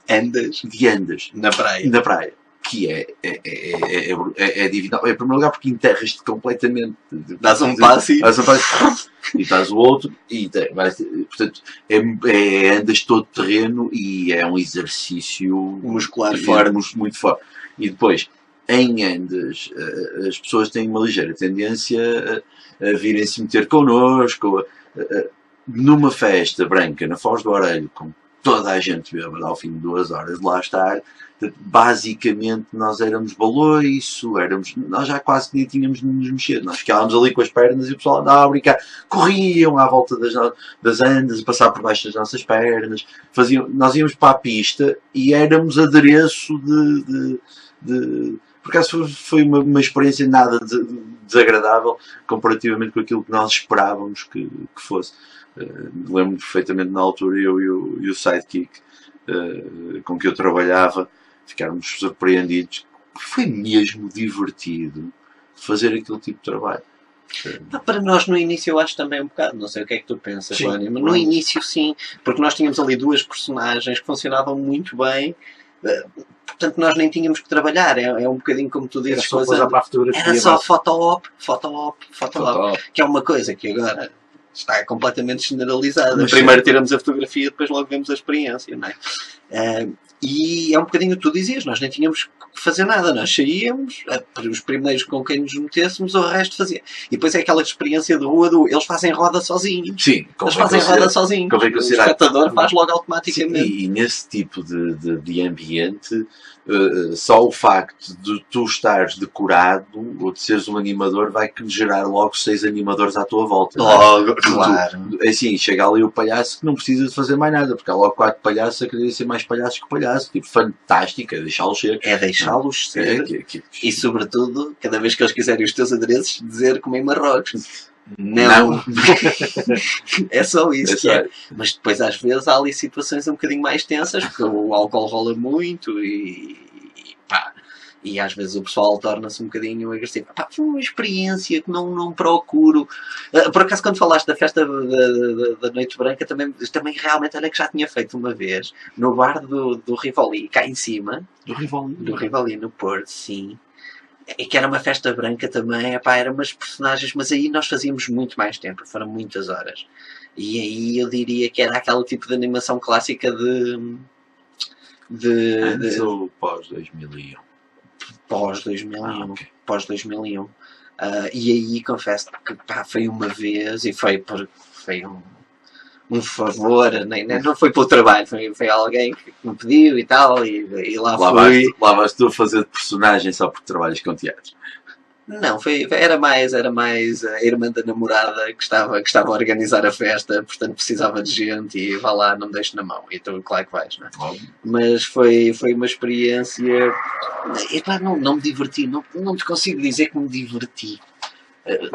Andas? De andas. Na praia. Que é divino. Em primeiro lugar porque enterras-te completamente. Dás um passo e dás o outro. Portanto, andas todo terreno e é um exercício muscular forte. Muito forte. E depois, em andas, as pessoas têm uma ligeira tendência a virem se meter connosco. Numa festa branca na Foz do Orelho, com toda a gente bêbada ao fim de 2 horas de lá estar. Basicamente nós éramos baloiço, nós já quase que nem tínhamos de nos mexer, nós ficávamos ali com as pernas e o pessoal andava a brincar, corriam à volta das andas, a passar por baixo das nossas pernas, nós íamos para a pista e éramos adereço por acaso foi uma experiência nada desagradável comparativamente com aquilo que nós esperávamos que fosse. Lembro-me perfeitamente na altura, eu e o sidekick com que eu trabalhava, ficarmos surpreendidos. Foi mesmo divertido fazer aquele tipo de trabalho. Para nós no início eu acho também um bocado, não sei o que é que tu pensas, Vânia, mas no início sim, porque nós tínhamos ali 2 personagens que funcionavam muito bem. Portanto, nós nem tínhamos que trabalhar. É um bocadinho como tu dizes. Era só foto-op, que é uma coisa que agora está completamente generalizada. Mas primeiro tiramos a fotografia, depois logo vemos a experiência, não é? E é um bocadinho o que tu dizias, nós nem tínhamos que fazer nada, nós saíamos, os primeiros com quem nos metêssemos, o resto fazia. E depois é aquela experiência de rua eles fazem roda sozinhos. Sim, eles fazem roda sozinhos. O espectador faz logo automaticamente. Sim, e nesse tipo de ambiente, só o facto de tu estares decorado ou de seres um animador vai gerar logo 6 animadores à tua volta. Logo, claro. Assim, chega ali o palhaço que não precisa de fazer mais nada, porque há logo 4 palhaços a querer ser mais palhaços que palhaço. Tipo, fantástico, é deixá-los ser. É deixá-los ser. E sobretudo, cada vez que eles quiserem os teus adereços, dizer comem Marrocos. Não. É só isso. Mas depois às vezes há ali situações um bocadinho mais tensas, porque o álcool rola muito e às vezes o pessoal torna-se um bocadinho agressivo. Foi uma experiência que não procuro. Por acaso, quando falaste da festa da Noite Branca, também realmente, olha que já tinha feito uma vez no bar do Rivoli, cá em cima. Do Rivoli, no Porto, sim. E que era uma festa branca também, eram umas personagens, mas aí nós fazíamos muito mais tempo, foram muitas horas. E aí eu diria que era aquele tipo de animação clássica Antes ou pós-2001? Pós-2001. Okay. Pós-2001. E aí confesso que foi uma vez e foi um favor, não foi pelo trabalho, foi alguém que me pediu e tal, e lá fui. Lá vais tu fazer de personagem só porque trabalhas com teatro? Não, era mais a irmã da namorada que estava a organizar a festa, portanto precisava de gente e vá lá, não me deixe na mão. E então, claro que vais, não é? Mas foi uma experiência. E não me diverti, não te consigo dizer que me diverti.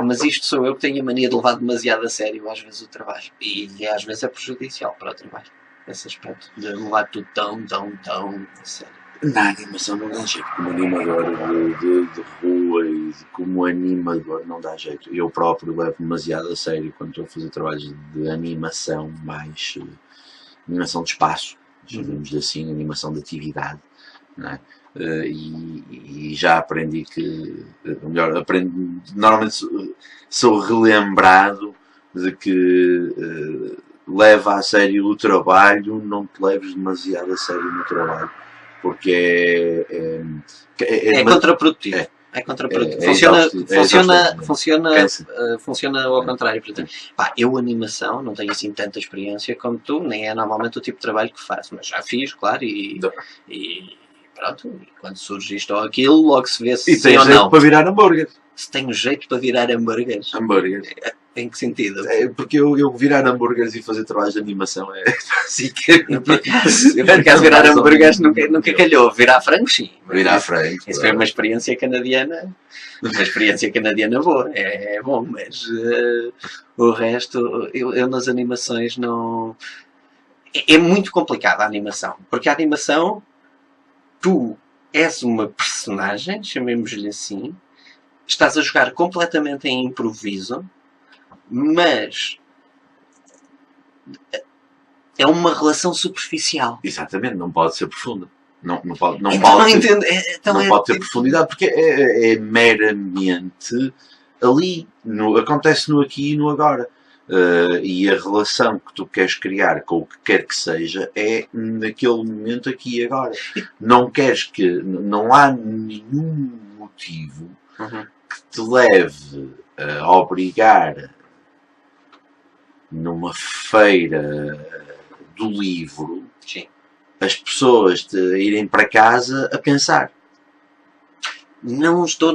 Mas isto sou eu que tenho a mania de levar demasiado a sério às vezes o trabalho. E às vezes é prejudicial para o trabalho. Esse aspecto de levar tudo tão a sério. Na animação não dá jeito. Como animador de rua e como animador não dá jeito. Eu próprio levo demasiado a sério quando estou a fazer trabalhos de animação, mais animação de espaço, chamamos assim, animação de atividade, não é? E já aprendi que, normalmente sou relembrado de que leva a sério o trabalho, não te leves demasiado a sério no trabalho, porque é contraprodutivo. É contraprodutivo. Funciona ao contrário. Portanto, eu animação não tenho assim tanta experiência como tu, nem é normalmente o tipo de trabalho que faço, mas já fiz, claro, e pronto, e quando surge isto ou aquilo, logo se vê se sim ou não. E tem jeito para virar hambúrguer. Se tenho jeito para virar hambúrgueres. Em que sentido? Porque eu virar hambúrgueres e fazer trabalhos de animação é assim que... Eu por acaso virar hambúrgueres nunca calhou. Virar frangos, sim. Virar frangos. Isso foi uma experiência canadiana. Uma experiência canadiana boa. É bom, mas o resto, eu nas animações não... É muito complicado a animação. Porque a animação, tu és uma personagem, chamemos-lhe assim, estás a jogar completamente em improviso, mas é uma relação superficial. Exatamente, não pode ser profunda. Não pode ter profundidade, porque é meramente ali, acontece no aqui e no agora. E a relação que tu queres criar com o que quer que seja é naquele momento aqui e agora. Não há nenhum motivo que te leve a obrigar numa feira do livro Sim. as pessoas de irem para casa a pensar. Não estou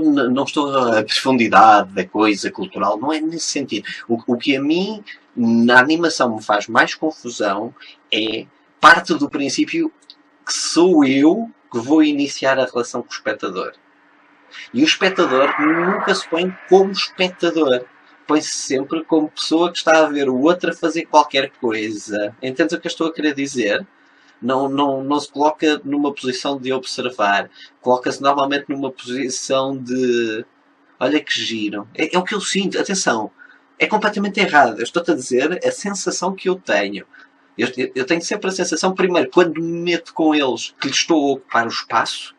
a profundidade da coisa cultural, não é nesse sentido. O que a mim, na animação, me faz mais confusão é parte do princípio que sou eu que vou iniciar a relação com o espectador. E o espectador nunca se põe como espectador. Põe-se sempre como pessoa que está a ver o outro a fazer qualquer coisa. Entendes o que eu estou a querer dizer? Não se coloca numa posição de observar. Coloca-se normalmente numa posição de... Olha que giro. É o que eu sinto. Atenção. É completamente errado. Eu estou-te a dizer a sensação que eu tenho. Eu tenho sempre a sensação, primeiro, quando me meto com eles, que lhes estou a ocupar o espaço.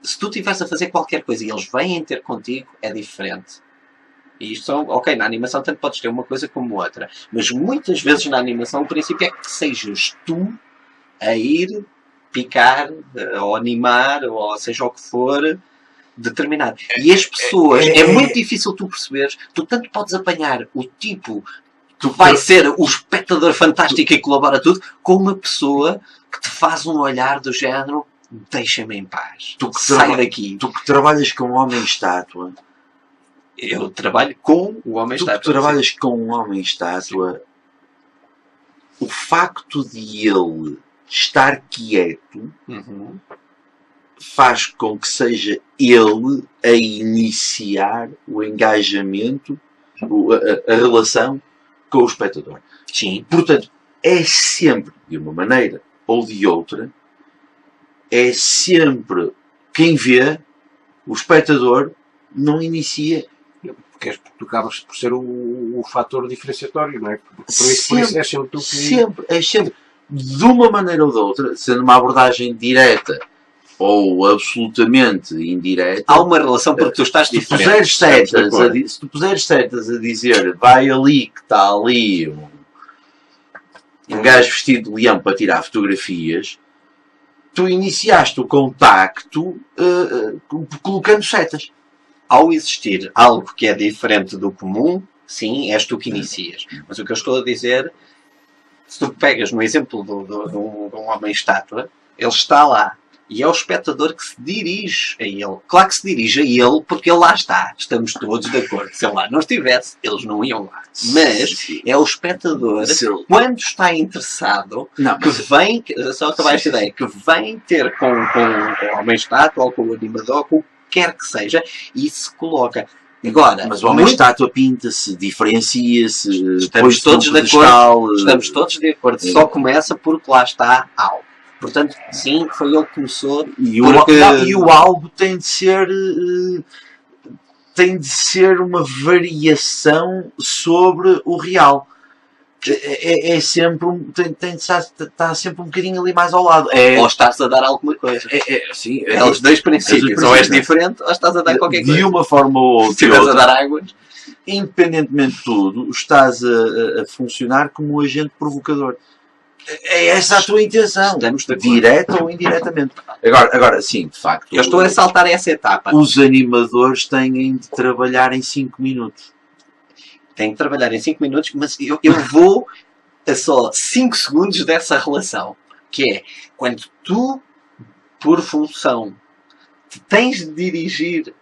Se tu estiveres a fazer qualquer coisa e eles vêm ter contigo, é diferente. E isto são, ok, na animação tanto podes ter uma coisa como outra. Mas muitas vezes na animação o princípio é que sejas tu a ir picar, ou animar, ou seja o que for, determinado. E as pessoas, é muito difícil tu perceberes, tu tanto podes apanhar o tipo que vai ser o espectador fantástico e colabora tudo, com uma pessoa que te faz um olhar do género, deixa-me em paz, sai daqui. Tu que trabalhas com um homem-estátua, eu trabalho com o homem-estátua. Tu que trabalhas com um homem-estátua, o facto de ele estar quieto faz com que seja ele a iniciar o engajamento, a relação com o espectador. Sim. Portanto, é sempre, de uma maneira ou de outra, é sempre quem vê, o espectador não inicia. Porque tu acabas por ser o fator diferenciatório, não é? Por isso é sempre tu que... É sempre. De uma maneira ou de outra, sendo uma abordagem direta ou absolutamente indireta, há uma relação porque tu estás diferente. Se tu puseres setas a dizer vai ali que está ali um gajo vestido de leão para tirar fotografias, tu iniciaste o contacto colocando setas. Ao existir algo que é diferente do comum, sim, és tu que inicias. Mas o que eu estou a dizer, se tu pegas no exemplo de um homem-estátua, ele está lá. E é o espectador que se dirige a ele. Claro que se dirige a ele porque ele lá está. Estamos todos de acordo. Se ele lá não estivesse, eles não iam lá. Mas é o espectador, quando está interessado, que vem, só acabar esta ideia, que vem ter com o homem-estátua ou com o animador, com o que quer que seja, e se coloca. Agora, mas o homem-estátua pinta-se, diferencia-se, estamos todos de acordo. Estamos todos de acordo. Só começa porque lá está algo. Portanto, sim, foi ele que começou. E o algo tem de ser uma variação sobre o real. É sempre tem de estar sempre um bocadinho ali mais ao lado. Ou estás a dar alguma coisa. Sim, os dois princípios. Ou és diferente, ou estás a dar qualquer coisa. De uma forma ou outra. Se estiveres a dar águas. Independentemente de tudo, estás a funcionar como um agente provocador. É essa a tua intenção, direta ou indiretamente. Agora, sim, de facto. Eu estou a saltar essa etapa. Os animadores têm de trabalhar em 5 minutos. Têm de trabalhar em 5 minutos, mas eu vou a só 5 segundos dessa relação. Que é, quando tu, por função, te tens de dirigir,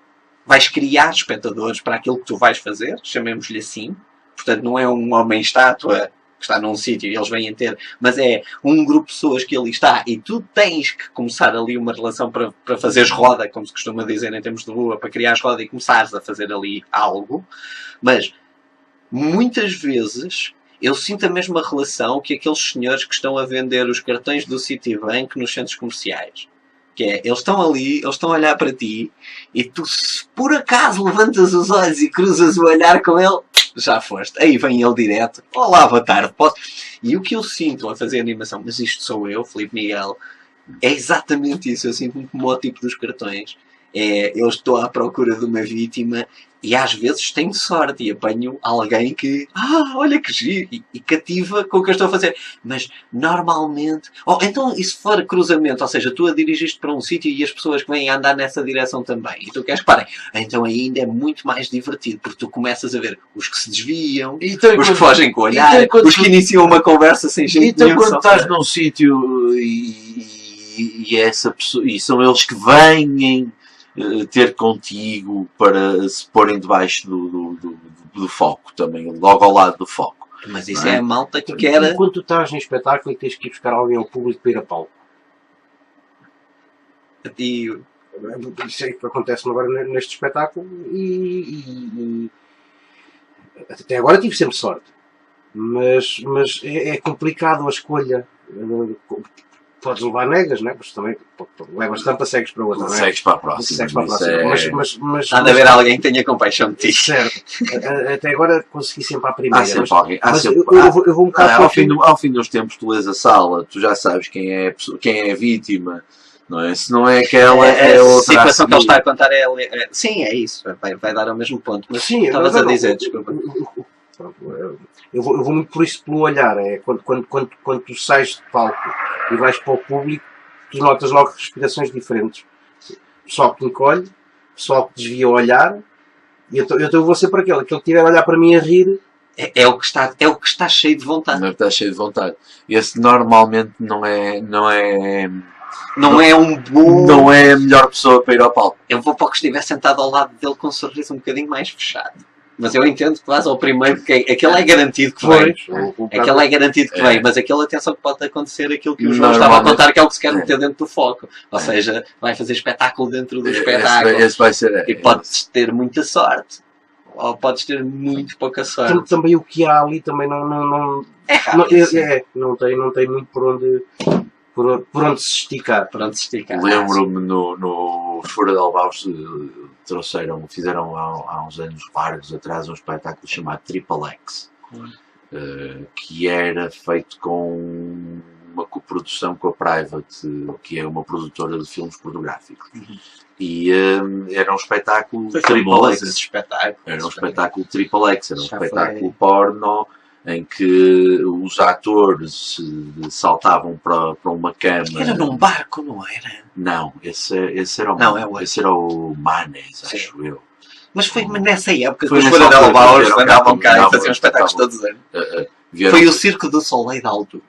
vais criar espectadores para aquilo que tu vais fazer, chamemos-lhe assim. Portanto, não é um homem-estátua que está num sítio e eles vêm ter, mas é um grupo de pessoas que ali está e tu tens que começar ali uma relação para fazeres roda, como se costuma dizer em termos de rua, para criares roda e começares a fazer ali algo. Mas muitas vezes eu sinto a mesma relação que aqueles senhores que estão a vender os cartões do Citibank nos centros comerciais. Que é, eles estão ali, eles estão a olhar para ti e tu, se por acaso levantas os olhos e cruzas o olhar com ele, já foste. Aí vem ele direto. Olá, boa tarde. E o que eu sinto a fazer animação, mas isto sou eu, Filipe Miguel, é exatamente isso. Eu sinto-me como o tipo dos cartões. Eu estou à procura de uma vítima E às vezes tenho sorte e apanho alguém que, olha que giro, e cativa com o que eu estou a fazer. Mas normalmente, então e se for cruzamento, ou seja, tu a dirigiste para um sítio e as pessoas que vêm a andar nessa direção também, e tu queres que parem, então ainda é muito mais divertido, porque tu começas a ver os que se desviam, Então, os que fogem com o olhar, os que iniciam uma conversa sem jeito então nenhum. quando estás num sítio e essa pessoa, e são eles que vêm ter contigo para se porem debaixo do foco também, logo ao lado do foco. Mas isso é a malta que quer. Enquanto tu estás em espetáculo e tens que ir buscar alguém ao público para ir a palco. E Isso é que acontece agora neste espetáculo e até agora tive sempre sorte. Mas é complicado a escolha. Podes levar negas, não é? Mas também levas tampa, segues para outra, não é? Segues para a próxima. Segues para a próxima. Mas há de haver alguém que tenha compaixão de ti. certo. Até agora consegui sempre à primeira. Há sempre alguém. Eu vou um bocado ao fim dos tempos, tu lês a sala, tu já sabes quem é a vítima. Não é? Se não é aquela, é outra. A situação que ele está a contar sim, é isso. Vai dar ao mesmo ponto. Mas sim, estavas a dizer, desculpa. Eu vou muito por isso, pelo olhar. É quando tu sais de palco e vais para o público, tu notas logo respirações diferentes. Pessoal que te encolhe, pessoal que desvia o olhar, e eu vou ser para aquele que estiver a olhar para mim a rir. É o que está cheio de vontade. Não está cheio de vontade. Esse normalmente não é a melhor pessoa para ir ao palco. Eu vou para o que estiver sentado ao lado dele com um sorriso um bocadinho mais fechado. Mas eu entendo que vais ao primeiro, porque aquele é garantido que vem. Aquele é garantido que vem, mas aquele, atenção, que pode acontecer aquilo que o João estava a contar, que é o que se quer meter dentro do foco. Ou seja, vai fazer espetáculo dentro do espetáculo. Esse vai ser, e podes ter muita sorte. Ou podes ter muito pouca sorte. Também o que há ali também não é rápido. Não tem muito por onde se esticar. Lembro-me no Fora de Albaus fizeram há uns anos largos atrás um espetáculo chamado Triple X, que era feito com uma coprodução com a Private, que é uma produtora de filmes pornográficos. E era um espetáculo Triple X. Era um espetáculo Triple X, era um espetáculo porno em que os atores saltavam para uma cama. Era num barco, não era? Não, esse era o esse era o Manes, acho eu. Mas foi nessa época que Foi os nessa Fora de altura Albaus que andavam cá e andavam, faziam espetáculos todos os anos. Foi o Circo do Soleil da altura.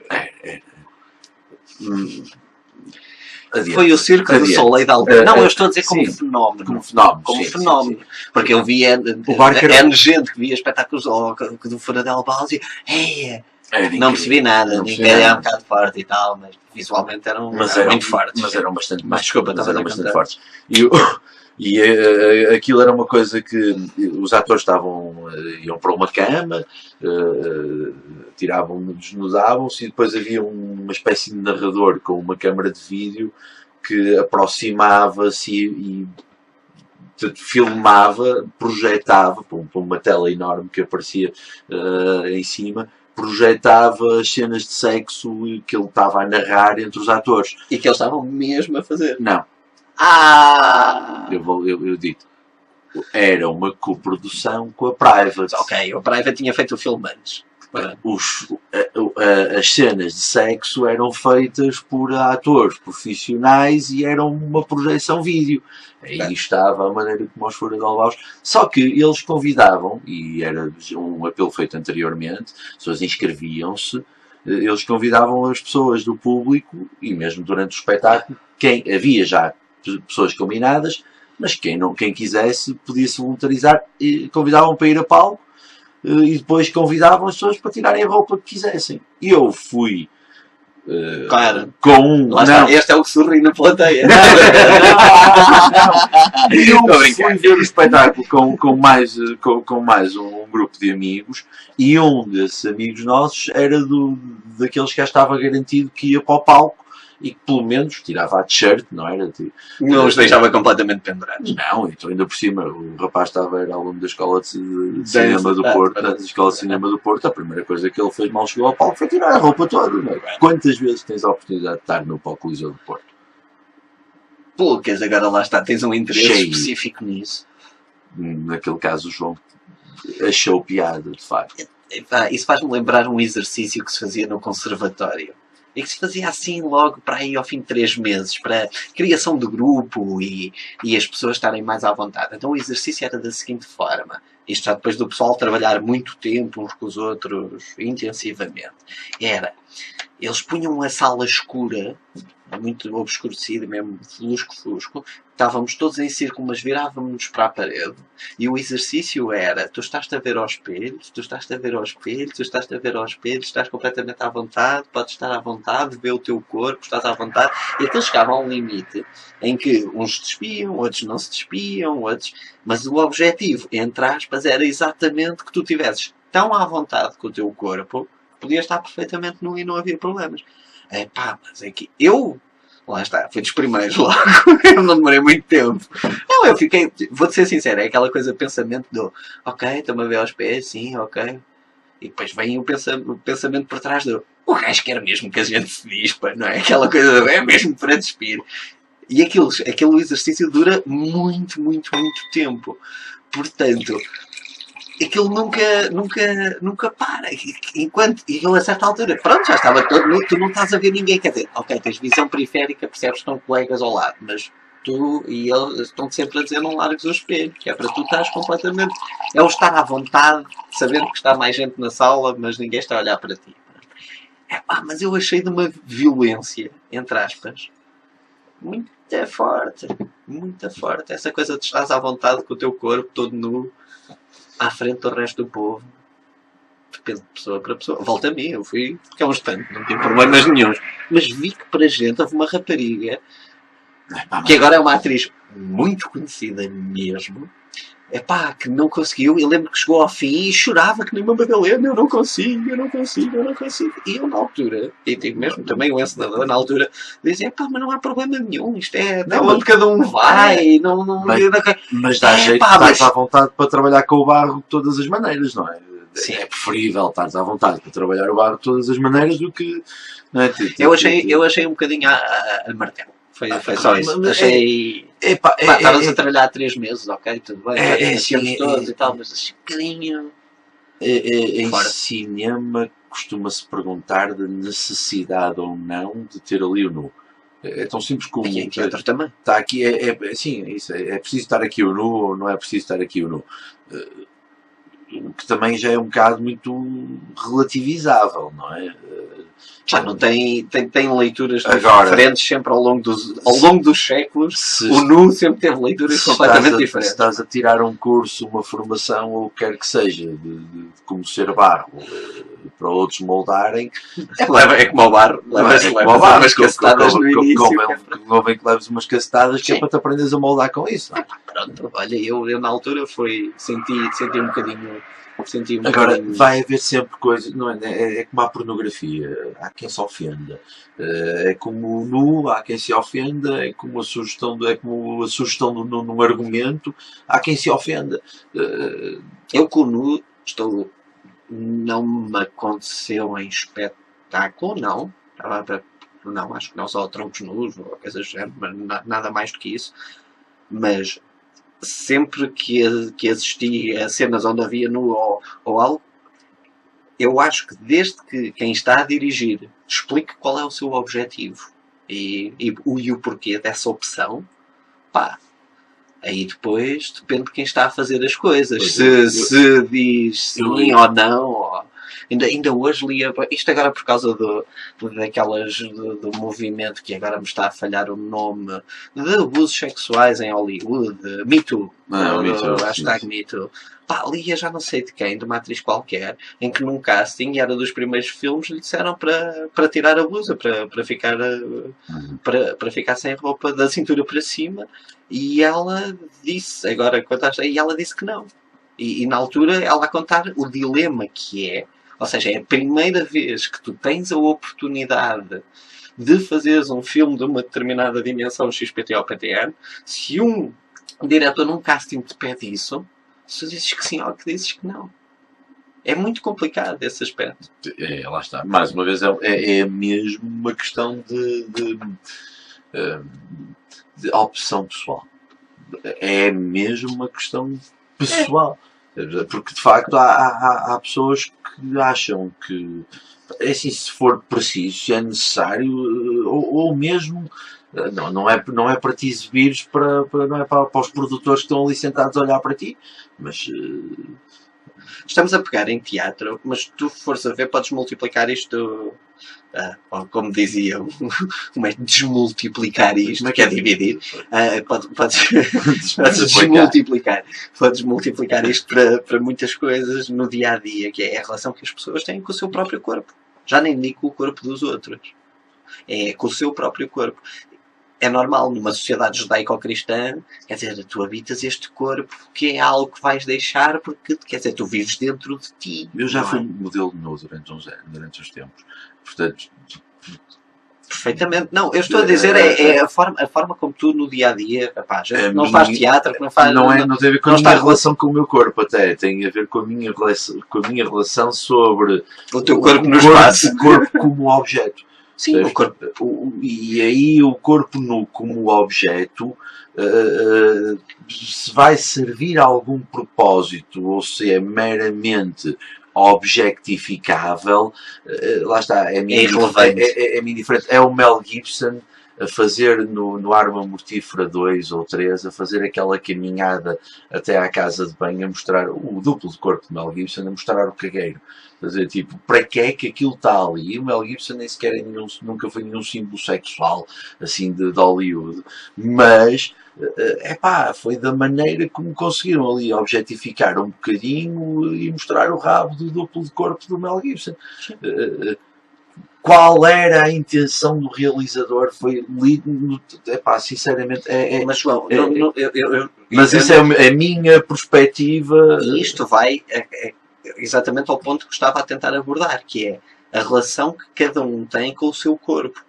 Foi o Circo do Soleil da altura. Não, eu estou a dizer como fenómeno. Como fenómeno. Porque eu via gente que via espetáculos do Fora de Albaus e não percebi nada, era um bocado forte e tal, mas visualmente eram muito fortes. Mas eram bastante mais. Desculpa, mas eram bastante fortes. E aquilo era uma coisa que os atores iam para uma cama, desnudavam-se e depois havia uma espécie de narrador com uma câmara de vídeo que aproximava-se e filmava, projetava, por uma tela enorme que aparecia em cima, projetava as cenas de sexo que ele estava a narrar entre os atores. E que eles estavam mesmo a fazer. Não. Eu digo, era uma coprodução com a Private. Ok, a Private tinha feito o filme antes. As cenas de sexo eram feitas por atores profissionais e eram uma projeção vídeo. Aí estava a maneira como os Fora de Albaus. Só que eles convidavam, e era um apelo feito anteriormente, as pessoas inscreviam-se, eles convidavam as pessoas do público, e mesmo durante o espetáculo, havia já pessoas combinadas, mas quem quisesse podia se voluntarizar e convidavam para ir a palco e depois convidavam as pessoas para tirarem a roupa que quisessem. E eu fui claro. Com um... Este é o que sorri na plateia. Eu fui ver o espetáculo com mais um grupo de amigos, e um desses amigos nossos era daqueles que já estava garantido que ia para o palco e que pelo menos tirava a t-shirt, não era? Não os deixava completamente pendurados. Não, então ainda por cima, o rapaz era aluno da Escola de Cinema do Porto, da Escola de Cinema do Porto. A primeira coisa que ele fez mal chegou ao palco foi tirar a roupa toda. Não é? Quantas vezes tens a oportunidade de estar no palco Coliseu do Porto? Poucas, agora lá está, tens um interesse cheio. Específico nisso. naquele caso o João achou piada, de facto. Isso faz-me lembrar um exercício que se fazia no conservatório. E que se fazia assim logo para aí ao fim de 3 meses, para criação de grupo e as pessoas estarem mais à vontade. Então o exercício era da seguinte forma. Isto já depois do pessoal trabalhar muito tempo uns com os outros, intensivamente. Era, eles punham a sala escura, muito obscurecida, mesmo fusco, estávamos todos em círculo, mas virávamos-nos para a parede. E o exercício era, tu estás a ver ao espelho, tu estás a ver ao espelho, tu estás a ver ao espelho, estás completamente à vontade, podes estar à vontade, vê o teu corpo, estás à vontade. E até chegava a um limite em que uns despiam, outros não se despiam, outros... Mas o objetivo, entre aspas, era exatamente que tu tivesses tão à vontade com o teu corpo, que podias estar perfeitamente nu e não havia problemas. Mas é que eu... Lá está, fui dos primeiros logo. Eu não demorei muito tempo. Não, eu fiquei... Vou-te ser sincero, é aquela coisa, pensamento do... Ok, estou-me a ver aos pés, sim, ok. E depois vem o pensamento por trás do... O gajo quer mesmo que a gente se dispa, não é? Aquela coisa do... É mesmo para despir. E aquele exercício dura muito, muito, muito tempo. Portanto... Aquilo nunca para. Enquanto, e eu a certa altura, pronto, já estava todo nu, tu não estás a ver ninguém. Quer dizer, ok, tens visão periférica, percebes que estão colegas ao lado, mas tu e eles estão sempre a dizer não largues o espelho, que é para tu estás completamente... É o estar à vontade, sabendo que está mais gente na sala, mas ninguém está a olhar para ti. Mas eu achei de uma violência, entre aspas, muito forte. Muito forte. Essa coisa de estás à vontade com o teu corpo todo nu, à frente do resto do povo. Depende de pessoa para pessoa. Volta a mim, eu fui porque é um instante, não tive problemas nenhuns. Mas vi que para gente houve uma rapariga que agora é uma atriz muito conhecida mesmo. Que não conseguiu. Eu lembro que chegou ao fim e chorava que nem uma Madalena. Eu não consigo. E eu na altura, e digo mesmo também o encenador na altura, dizia, mas não há problema nenhum. Isto é onde cada um vai. Mas dá jeito de estás à vontade para trabalhar com o barro de todas as maneiras, não é? Sim. É preferível estares à vontade para trabalhar o barro de todas as maneiras do que... Não é? Eu achei um bocadinho a martelo. Foi só isso. Achei... Estavas a trabalhar há 3 meses, ok, tudo bem. Todos e tal, mas achei um bocadinho... Em cinema costuma-se perguntar da necessidade ou não de ter ali o nu. É tão simples como... E em teatro também. Está aqui, sim, é isso. É preciso estar aqui o nu ou não é preciso estar aqui o nu? Que também já é um bocado muito relativizável, não é? Não tem leituras diferentes sempre ao longo dos séculos. O nu sempre teve leituras completamente diferentes. Se estás a tirar um curso, uma formação, ou o que quer que seja, de como ser barro, para outros moldarem... É como ao barro. Levas umas cacetadas no início. Convém que leves umas cacetadas que é para te aprenderes a moldar com isso. Não é? Pronto, olha, eu na altura senti um bocadinho... Agora, vai haver sempre coisas, não é? É como a pornografia, há quem se ofenda. É como o nu, há quem se ofenda. É como a sugestão num argumento, há quem se ofenda. Eu com o nu não me aconteceu em espetáculo, não. Não, acho que não, só troncos nus ou coisas do género, mas nada mais do que isso. Mas sempre que assisti a cenas onde havia nu ou algo, eu acho que desde que quem está a dirigir explique qual é o seu objetivo e o porquê dessa opção, aí depois depende de quem está a fazer as coisas. Se diz sim ou não. Ainda hoje lia, isto agora por causa do movimento que agora me está a falhar o nome, de abusos sexuais em Hollywood, Me Too, hashtag Me Too. Lia já não sei de quem, de uma atriz qualquer, em que num casting, era dos primeiros filmes, lhe disseram para tirar a blusa, para ficar sem roupa da cintura para cima, e ela disse, ela disse que não. E na altura ela a contar o dilema que é, ou seja, é a primeira vez que tu tens a oportunidade de fazeres um filme de uma determinada dimensão XPT ou PTN, se um diretor num casting te pede isso, se tu dizes que sim ou que dizes que não. É muito complicado esse aspecto. Lá está. Mais uma vez, é mesmo uma questão de opção pessoal. É mesmo uma questão pessoal. Porque de facto há pessoas que acham que, é assim, se for preciso, se é necessário, ou mesmo, não é para te exibires, não é para os produtores que estão ali sentados a olhar para ti, mas Estamos a pegar em teatro, mas se tu fores a ver, podes multiplicar isto. Como dizia como é desmultiplicar isto, que é dividir. Podes desmultiplicar. Podes multiplicar isto para muitas coisas no dia a dia, que é a relação que as pessoas têm com o seu próprio corpo. Já nem digo com o corpo dos outros. É com o seu próprio corpo. É normal numa sociedade judaico-cristã, quer dizer, tu habitas este corpo que é algo que vais deixar porque, quer dizer, tu vives dentro de ti. Eu já fui modelo de nu durante uns tempos. Portanto, perfeitamente. Não, eu estou a dizer é a forma como tu no dia a dia, rapaz, não faz teatro, não faz. Não tem a ver com a minha relação com o meu corpo, até tem a ver com a minha relação sobre o teu corpo no espaço. O corpo como objeto. Sim, o corpo. E aí o corpo nu como objeto, se vai servir a algum propósito ou se é meramente objectificável, lá está, é irrelevante. É indiferente. É o Mel Gibson a fazer no Arma Mortífera 2 ou 3, a fazer aquela caminhada até à casa de banho, a mostrar o duplo de corpo de Mel Gibson, a mostrar o cagueiro. Quer dizer, tipo, para que é que aquilo está ali? E o Mel Gibson nem sequer nunca foi nenhum símbolo sexual, assim, de Hollywood. Mas, foi da maneira como conseguiram ali objetificar um bocadinho e mostrar o rabo do duplo de corpo do Mel Gibson. Qual era a intenção do realizador? Foi lido, sinceramente, Mas, João, mas isso é a minha perspectiva. E isto vai exatamente ao ponto que estava a tentar abordar, que é a relação que cada um tem com o seu corpo.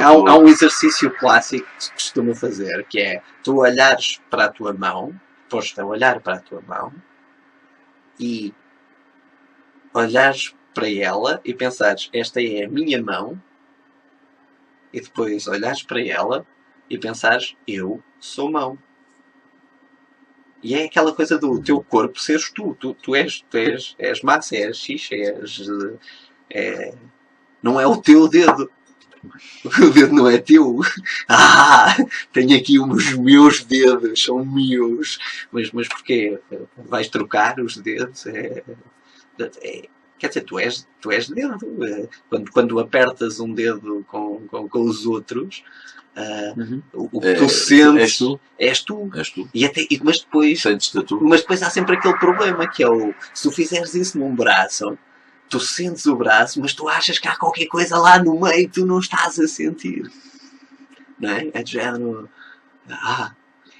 Há um exercício clássico que se costuma fazer, que é tu olhares para a tua mão, posto a olhar para a tua mão, e olhares para ela e pensares, esta é a minha mão, e depois olhares para ela e pensares, eu sou mão. E é aquela coisa do teu corpo seres tu. Tu és massa, és xixa, não é o teu dedo. O dedo não é teu. Tenho aqui os meus dedos, são meus. Mas porquê? Vais trocar os dedos? Quer dizer, tu és dedo. Quando apertas um dedo com os outros, o que tu sentes és tu. Mas depois há sempre aquele problema que é se tu fizeres isso num braço, tu sentes o braço, mas tu achas que há qualquer coisa lá no meio que tu não estás a sentir. Não é? É de género.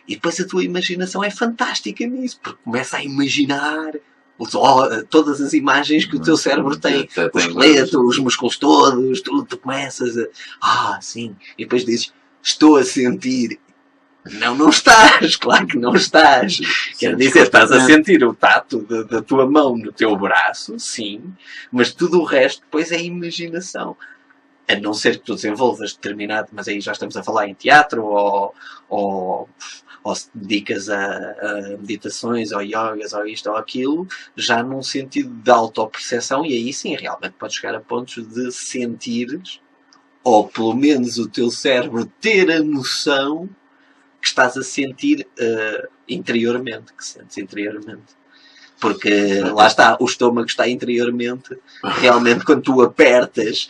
E depois a tua imaginação é fantástica nisso, porque começa a imaginar todas as imagens que o teu cérebro tem, o esqueleto, os músculos todos, tudo, tu começas a sim, e depois dizes, estou a sentir. Não estás, claro que não estás. Quer dizer, estás a sentir o tato da tua mão no teu braço, sim, mas tudo o resto depois é imaginação. A não ser que tu desenvolvas determinado, mas aí já estamos a falar em teatro ou se dedicas a meditações ou yogas ou isto ou aquilo, já num sentido de autoperceção, e aí sim, realmente podes chegar a pontos de sentires, ou pelo menos o teu cérebro ter a noção que estás a sentir interiormente, que sentes interiormente. Porque lá está, o estômago está interiormente, realmente quando tu apertas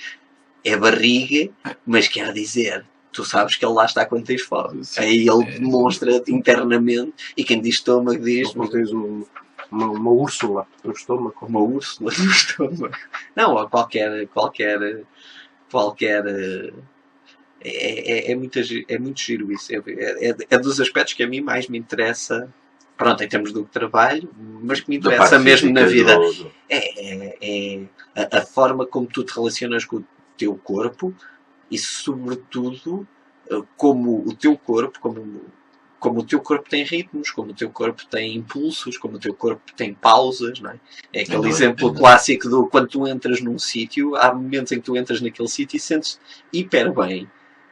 é barriga, mas quer dizer, tu sabes que ele lá está quando tens fome. Aí ele demonstra internamente, e quem diz estômago diz... Mas tens uma úrsula no estômago. Uma úrsula no estômago. Não, ou qualquer é muito giro isso. É dos aspectos que a mim mais me interessa, pronto, em termos do trabalho, mas que me interessa mesmo na vida. É a forma como tu te relacionas com o teu corpo e, sobretudo, como o teu corpo, como o teu corpo tem ritmos, como o teu corpo tem impulsos, como o teu corpo tem pausas, não é? É aquele exemplo clássico do quando tu entras num sítio, há momentos em que tu entras naquele sítio e sentes hiper bem.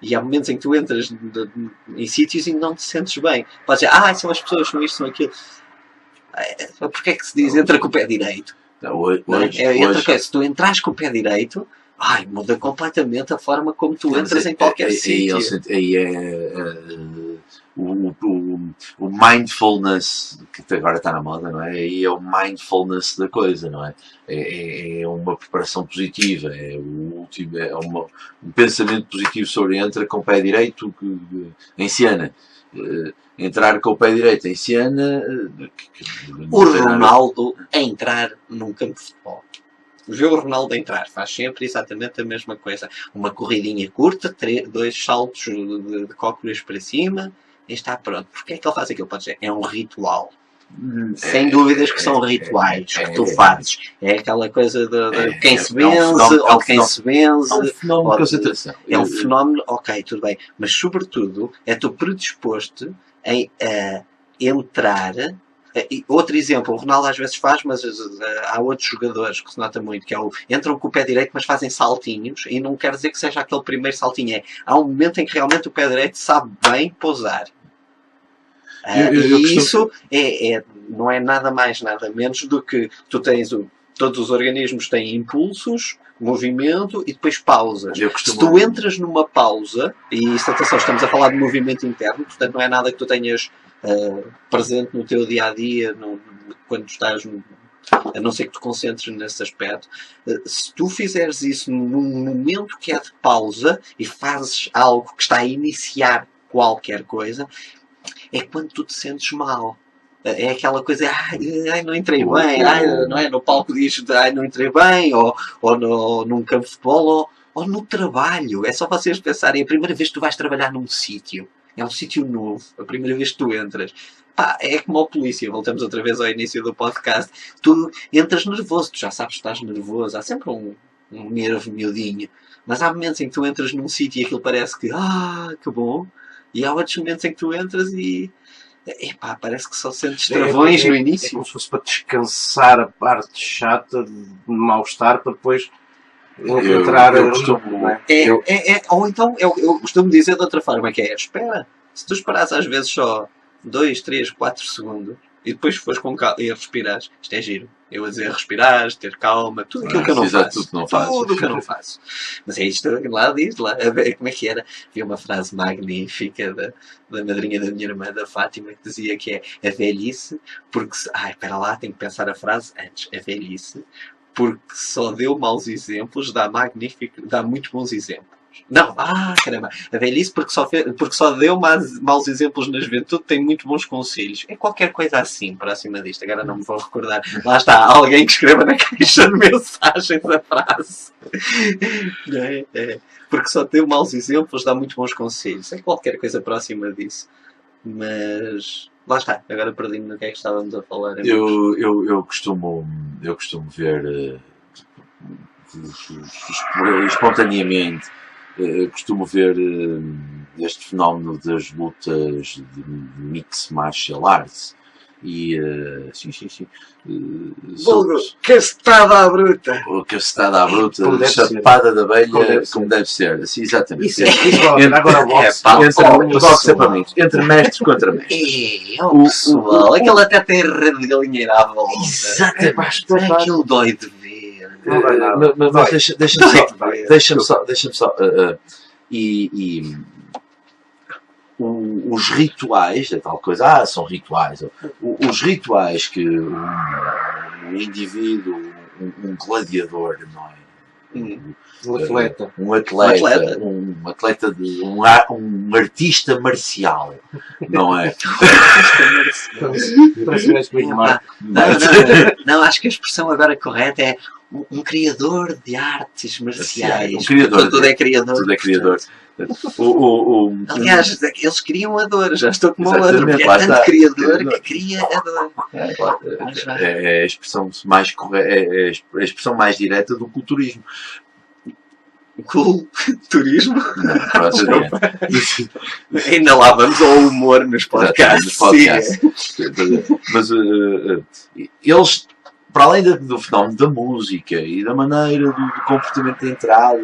E há momentos em que tu entras em sítios e não te sentes bem. Podes dizer, são as pessoas, são isto, são aquilo. Porquê é que se diz entra com o pé direito? Se tu entras com o pé direito, muda completamente a forma como tu entras em qualquer sítio. Aí o mindfulness, que agora está na moda, não é? Aí é o mindfulness da coisa, não é? É uma preparação positiva, um pensamento positivo sobre entra com o pé direito em Siena. Entrar com o pé direito em Siena. O Ronaldo a entrar num campo de futebol. Ver o Ronaldo entrar faz sempre exatamente a mesma coisa. Uma corridinha curta, 2 saltos de cócoras para cima e está pronto. Porquê é que ele faz aquilo? Pode dizer, é um ritual. Sem dúvidas que são rituais que tu fazes. É aquela coisa de quem se benze ou de quem se benze. É um fenómeno de concentração. É um fenómeno, ok, tudo bem. Mas sobretudo é tu predisposto a entrar. Outro exemplo, o Ronaldo às vezes faz, mas há outros jogadores que se nota muito, que entram com o pé direito, mas fazem saltinhos, e não quer dizer que seja aquele primeiro saltinho. Há um momento em que realmente o pé direito sabe bem pousar. Isso não é nada mais, nada menos do que tu tens todos os organismos têm impulsos, movimento e depois pausas. Se tu entras numa pausa, e isto, atenção, estamos a falar de movimento interno, portanto não é nada que tu tenhas presente no teu dia-a-dia, quando estás, a não ser que tu concentres nesse aspecto. Se tu fizeres isso num momento que é de pausa e fazes algo que está a iniciar qualquer coisa, é quando tu te sentes mal. É aquela coisa, não entrei bem, não é? No palco diz, não entrei bem, ou num campo de futebol, ou no trabalho. É só vocês pensarem, a primeira vez que tu vais trabalhar num sítio, é um sítio novo, a primeira vez que tu entras, é como a polícia, voltamos outra vez ao início do podcast, tu entras nervoso, tu já sabes que estás nervoso, há sempre um nervo miudinho, mas há momentos em que tu entras num sítio e aquilo parece que bom, e há outros momentos em que tu entras e parece que só sentes travões no início. É como se fosse para descansar a parte chata de mal-estar para depois entrar. Ou então, eu costumo dizer de outra forma, que espera. Se tu esperares às vezes só 2, 3, 4 segundos e depois fores com calma e respirares, isto é giro. Eu a dizer respirar, ter calma, tudo aquilo que eu não faço. Tudo que eu não faço. Mas é isto que lá diz, como é que era? Havia uma frase magnífica da madrinha da minha irmã, da Fátima, que dizia que é a velhice, porque... espera lá, tenho que pensar a frase antes. A velhice, porque só deu maus exemplos, dá muito bons exemplos. Não, caramba, a velhice porque só deu maus exemplos na juventude, tem muito bons conselhos. É qualquer coisa assim, próxima disto, agora não me vou recordar. Lá está, alguém que escreva na caixa de mensagens a frase. Porque só deu maus exemplos, dá muito bons conselhos. É qualquer coisa próxima disso. Mas... lá está, agora perdi-me no que é que estávamos a falar. Eu costumo ver espontaneamente, costumo ver este fenómeno das lutas de mix martial arts e sim. Castada à bruta! Castada à bruta, chapada da abelha, como deve ser. Assim, exatamente. Agora o boxe é para mim. Entre mestre contra mestre. Pessoal, aquele até tem rede de galinheira à volta. Exatamente. Aquilo dói de ver. Não vai nada. Mas deixa-me só. Os rituais, é tal coisa, são rituais. Os rituais que um indivíduo, um gladiador, não é? Um artista marcial, não é? Não, acho que a expressão agora correta é um criador de artes marciais. Tudo é criador. Aliás, eles criam a dor, já estou como outro, porque é tanto criador que cria a dor. É a expressão mais direta do culturismo. Culturismo? Ainda lá vamos ao humor nos podcasts. Mas eles para além do fenómeno da música e da maneira do comportamento de entrada,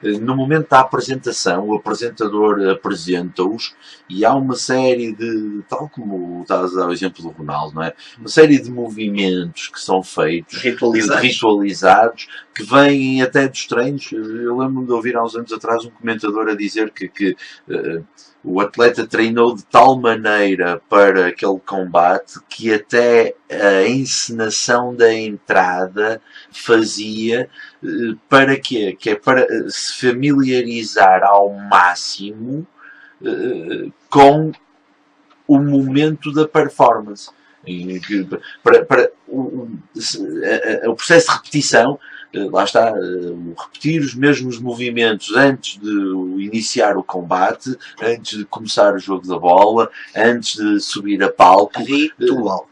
no momento da apresentação, o apresentador apresenta-os e há uma série de, tal como estás a dar o exemplo do Ronaldo, não é? Uma série de movimentos que são feitos, ritualizados, que vêm até dos treinos. Eu lembro-me de ouvir há uns anos atrás um comentador a dizer que o atleta treinou de tal maneira para aquele combate que até a encenação da entrada fazia para quê? Que é para se familiarizar ao máximo com o momento da performance. O processo de repetição, lá está, repetir os mesmos movimentos antes de iniciar o combate, antes de começar o jogo da bola, antes de subir a palco. Ritual.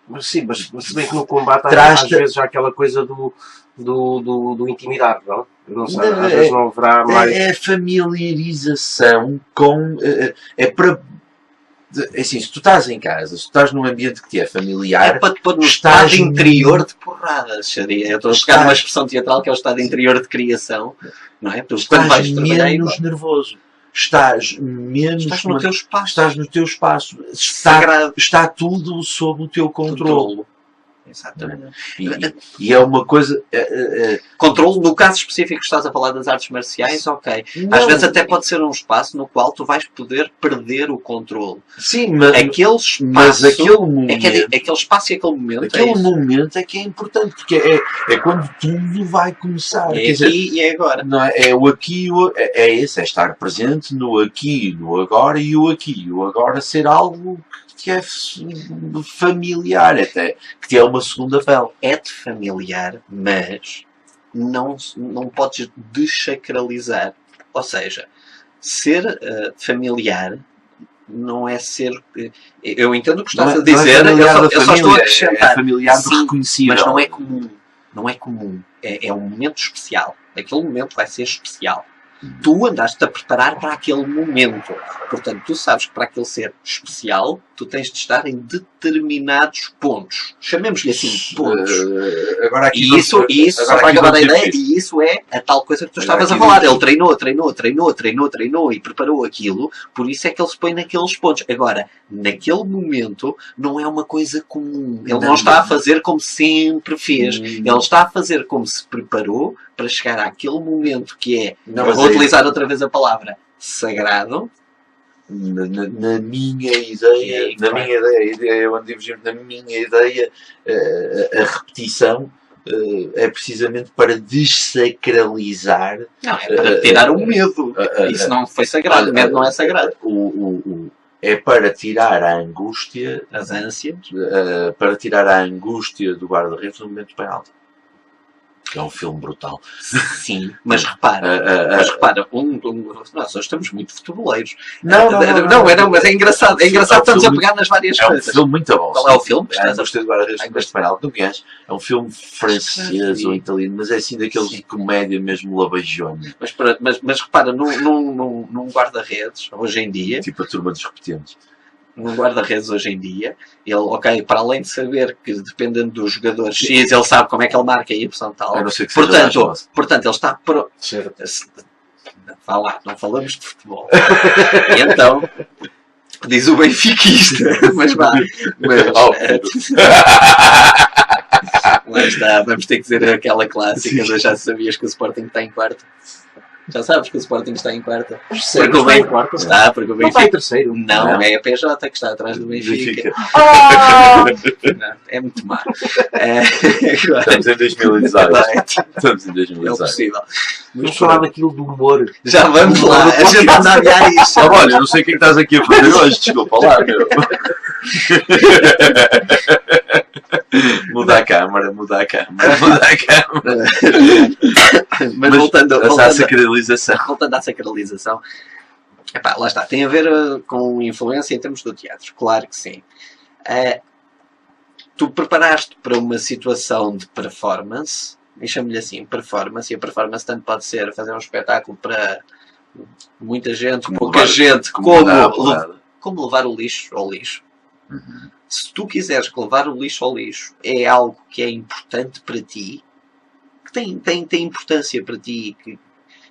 Mas sim, mas se bem que no combate às vezes há aquela coisa do intimidar, não? Eu não sei, às vezes não haverá mais... É familiarização com... assim, se tu estás em casa, se tu estás num ambiente que te é familiar... É para te pôr no estado interior de porradas, seria. Eu estou a buscar uma expressão teatral que é o estado interior de criação, não é? Estás menos nervoso. Estás no teu espaço. Estás no teu espaço. Está tudo sob o teu controle. Exatamente. E é uma coisa... Controle, no caso específico que estás a falar das artes marciais, ok. Às vezes até pode ser um espaço no qual tu vais poder perder o controle. Sim, mas aquele espaço e aquele momento. Aquele momento é que é importante, porque é quando tudo vai começar. É aqui e é agora. Não é o aqui, é estar presente no aqui, no agora e o aqui. O agora ser algo que é familiar, até que te é uma segunda pele. É-te familiar, mas não podes desacralizar. Ou seja, ser familiar não é ser... Eu entendo o que estás a dizer, eu só estou a acrescentar. É familiar do reconhecível. Mas não é comum. Não é comum. É um momento especial. Aquele momento vai ser especial. Tu andaste a preparar para aquele momento. Portanto, tu sabes que para aquele ser especial, tu tens de estar em determinados pontos. Chamemos-lhe assim, pontos. Só para acabar a ideia, e isso é a tal coisa que tu estavas a falar. Ele treinou e preparou aquilo, por isso é que ele se põe naqueles pontos. Agora, naquele momento, não é uma coisa comum. Ele não está a fazer como sempre fez. Ele está a fazer como se preparou para chegar àquele momento que é... Vou utilizar outra vez a palavra sagrado. Na minha ideia, a repetição é precisamente para desacralizar. Não, é para tirar o medo. Isso não foi sagrado. O medo não é sagrado. É para tirar a angústia, as ânsias, para tirar a angústia do guarda-redes no momento de penalti. Que é um filme brutal. Sim, mas repara, nós hoje estamos muito futeboleiros. Mas é engraçado. É engraçado estamos a pegar nas várias coisas. É um filme muito bom. Qual é o filme? Gostei do guarda-redes neste penal. Não conheces? É um filme francês ou italiano, mas é assim daqueles de comédia mesmo labajona. Mas repara, num guarda-redes, hoje em dia... Tipo a turma dos repetentes. No guarda-redes hoje em dia, ele, para além de saber que dependendo dos jogadores X, ele sabe como é que ele marca a Y tal. Portanto, ele está pronto. Vá lá, não falamos de futebol. E então, diz o benfiquista, mas vá. Lá está, vamos ter que dizer aquela clássica, mas já sabias que o Sporting está em quarto. Já sabes que o Sporting está em quarta. Porque o Benfica está, porque o Benfica... Não está em terceiro. Não, é a PJ que está atrás do Benfica. Não, é muito má. Estamos em 2018. Estamos em 2018. É possível. Vamos falar daquilo do humor. Já vamos lá. A gente anda a adiar isso. Olha, eu não sei o que é que estás aqui a fazer hoje. Desculpa lá, meu. Muda a câmara. Mas voltando à sacralização. Voltando à sacralização. Epá, lá está. Tem a ver com influência em termos do teatro. Claro que sim. Tu preparaste para uma situação de performance. E chamo-lhe assim, performance. E a performance tanto pode ser fazer um espetáculo para muita gente, pouca gente, como levar o lixo ao lixo. Se tu quiseres que levar o lixo ao lixo é algo que é importante para ti, que tem importância para ti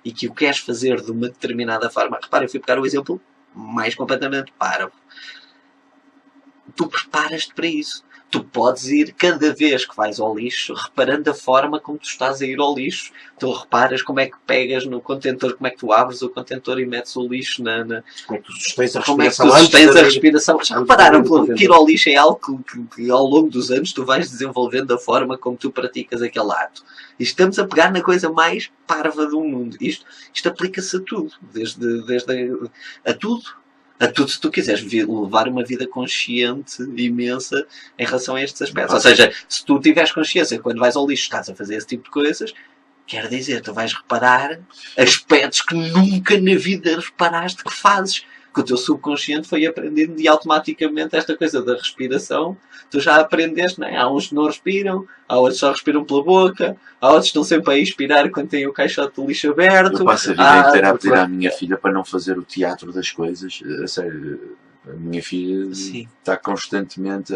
e que o queres fazer de uma determinada forma. Repara, eu fui pegar o exemplo mais completamente parvo. Tu preparas-te para isso. Tu podes ir cada vez que vais ao lixo, reparando a forma como tu estás a ir ao lixo. Tu reparas como é que pegas no contentor, como é que tu abres o contentor e metes o lixo na... Como é que tu sustens a Como é que respiração tu antes sustens de a abrir- respiração? Já repararam que ir ao lixo é algo que ao longo dos anos tu vais desenvolvendo a forma como tu praticas aquele ato. E estamos a pegar na coisa mais parva do mundo. Isto aplica-se a tudo. A tudo. A tudo, se tu quiseres levar uma vida consciente, imensa, em relação a estes aspectos. Ou seja, se tu tiveres consciência que quando vais ao lixo estás a fazer esse tipo de coisas, quer dizer, tu vais reparar aspectos que nunca na vida reparaste que fazes. Que o teu subconsciente foi aprendendo e automaticamente esta coisa da respiração, tu já aprendeste, não é? Há uns que não respiram, há outros que só respiram pela boca, há outros que estão sempre a expirar quando têm o caixote de lixo aberto. Eu passo a vida inteira a pedir à minha filha para não fazer o teatro das coisas. A sério, a minha filha está constantemente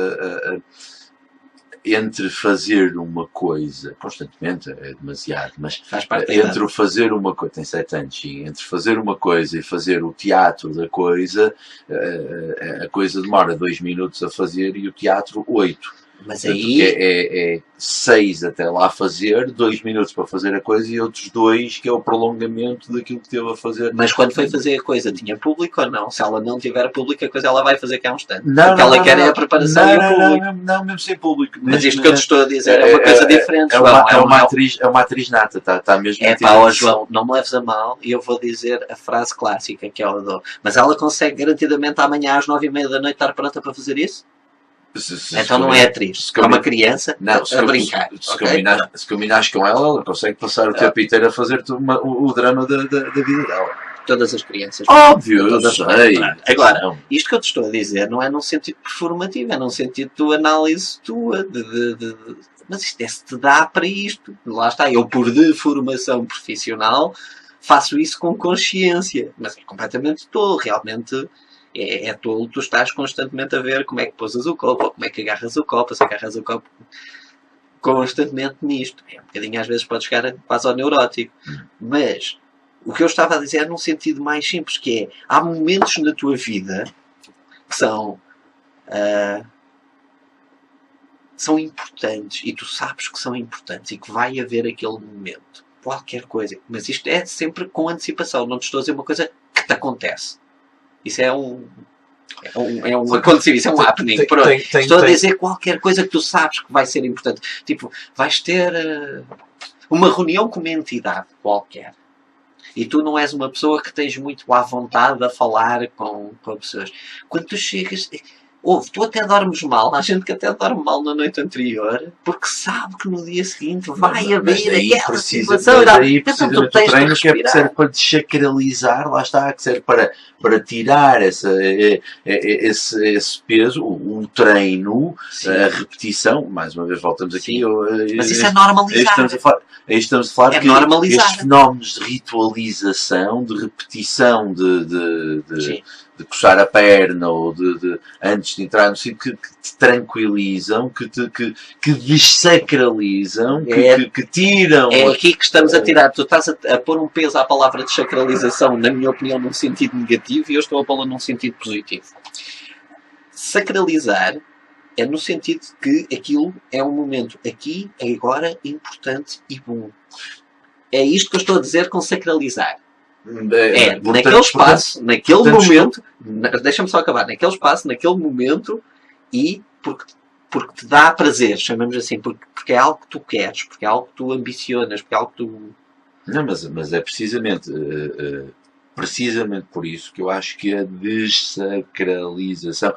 entre fazer uma coisa, constantemente é demasiado, mas faz parte entre o fazer uma coisa, tem 7 anos, sim, entre fazer uma coisa e fazer o teatro da coisa, a coisa demora 2 minutos a fazer e o teatro 8. Mas Portanto, aí é 6 até lá fazer, 2 minutos para fazer a coisa e outros 2 que é o prolongamento daquilo que teve a fazer. Mas quando foi fazer a coisa, tinha público ou não? Se ela não tiver público, a coisa ela vai fazer que é um instante. Não, o que ela quer é a preparação e o público. Não, mesmo sem público. Mas isto que eu te estou a dizer é uma coisa diferente, João. É uma atriz nata, está mesmo. É pá, ó João, não me leves a mal e eu vou dizer a frase clássica que ela dou. Mas ela consegue garantidamente amanhã às 9h30 da noite estar pronta para fazer isso? Então não é atriz, é uma criança a brincar. Se combinares com ela consegue passar o tempo inteiro a fazer o drama da vida dela. Todas as crianças. Óbvio, eu sei. Agora, isto que eu te estou a dizer não é num sentido performativo, é num sentido de análise tua. Mas isto se te dá para isto. Lá está, eu por deformação profissional faço isso com consciência. Mas é completamente tolo, realmente. É tolo, tu estás constantemente a ver como é que pousas o copo, ou como é que agarras o copo, se agarras o copo constantemente nisto. É um bocadinho, às vezes pode chegar quase ao neurótico. Mas o que eu estava a dizer é num sentido mais simples, que é, há momentos na tua vida que são importantes, e tu sabes que são importantes, e que vai haver aquele momento. Qualquer coisa. Mas isto é sempre com antecipação. Não te estou a dizer uma coisa que te acontece. Isso é um acontecido, isso é um happening. Estou a dizer qualquer coisa que tu sabes que vai ser importante. Tipo, vais ter uma reunião com uma entidade qualquer. E tu não és uma pessoa que tens muito à vontade a falar com pessoas. Quando tu chegas... tu até dormes mal. Há gente que até dorme mal na noite anterior porque sabe que no dia seguinte vai haver aquela situação. Daí precisamente o treino que serve para desacralizar, lá está, que serve para tirar esse peso, o treino, a repetição. Mais uma vez voltamos aqui. Mas isso é normalizar. Estamos a falar é que estes fenómenos de ritualização, de repetição, de coçar a perna ou antes de entrar no sítio, que te tranquilizam, que desacralizam, que tiram. É aqui que estamos a tirar. Tu estás a pôr um peso à palavra desacralização, na minha opinião, num sentido negativo, e eu estou a pô-la num sentido positivo. Sacralizar é no sentido de que aquilo é um momento aqui, agora, importante e bom. É isto que eu estou a dizer com sacralizar. Naquele espaço, naquele momento, deixa-me só acabar, naquele espaço, naquele momento, e porque te dá prazer, chamamos assim, porque é algo que tu queres, porque é algo que tu ambicionas, porque é algo que tu... Não, mas é precisamente por isso que eu acho que a desacralização,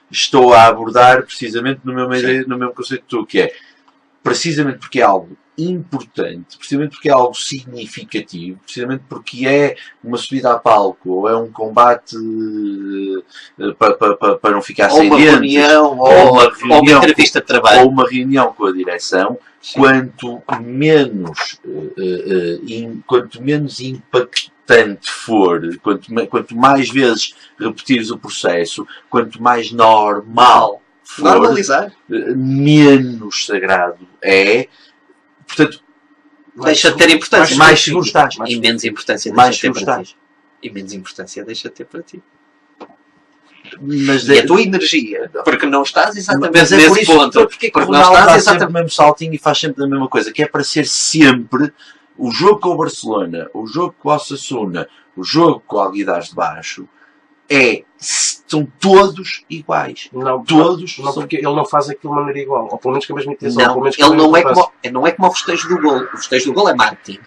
estou a abordar precisamente no mesmo conceito que tu, que é precisamente porque é algo importante, precisamente porque é algo significativo, precisamente porque é uma subida a palco, ou é um combate para não ficar sem dentes, ou uma entrevista de trabalho, ou uma reunião com a direção, quanto menos impactante for, quanto mais vezes repetires o processo, quanto mais normal for, Normalizar. menos sagrado é. Portanto, Deixa de ter importância. mais seguro estás. E menos importância Mais deixa de ter seguro para estás. ti. E menos importância deixa de ter para ti. Mas E a tua energia, porque não estás exatamente mas é nesse por isso, ponto. porque Porque o não Ronaldo estás dá sempre exatamente. o mesmo saltinho e faz sempre a mesma coisa, que é para ser sempre o jogo com o Barcelona, o jogo com o Osasuna, o jogo com o Alguidares de Baixo, são todos iguais. Não, Todos não, são... porque ele não faz aquilo de maneira igual. Ou pelo menos com a mesma intenção. ou Não, pelo menos com ele a mesma não é, importância. não é como o festejo do gol. O festejo do gol é marketing.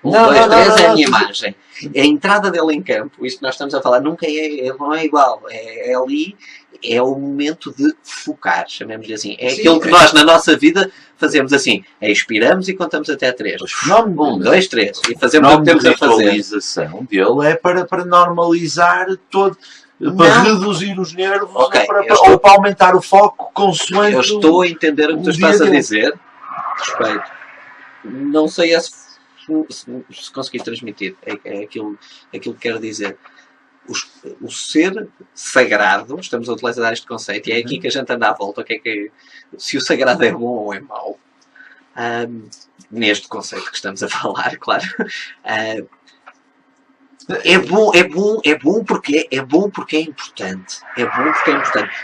Um, Não, dois, não, três não, é a não, minha tudo- imagem. A entrada dele em campo, isto que nós estamos a falar, nunca ele não é igual. É ali, é o momento de focar, chamemos-lhe assim. É Sim, aquilo que nós na nossa vida fazemos assim. Expiramos e contamos até 3. Os fenómenos- 1, 2, 3. E fazemos o que temos a fazer. ritualização dele é para normalizar todo, para Não. reduzir os nervos Ok, ou, eu estou- ou para aumentar o foco consoante Eu estou a entender o que tu o estás dia a dele. dizer. Respeito. Não sei se consegui transmitir. É aquilo que quero dizer. O ser sagrado, estamos a utilizar este conceito, e é aqui que a gente anda à volta. Se o sagrado é bom ou é mau. Neste conceito que estamos a falar, claro. É bom porque é importante. É bom porque é importante.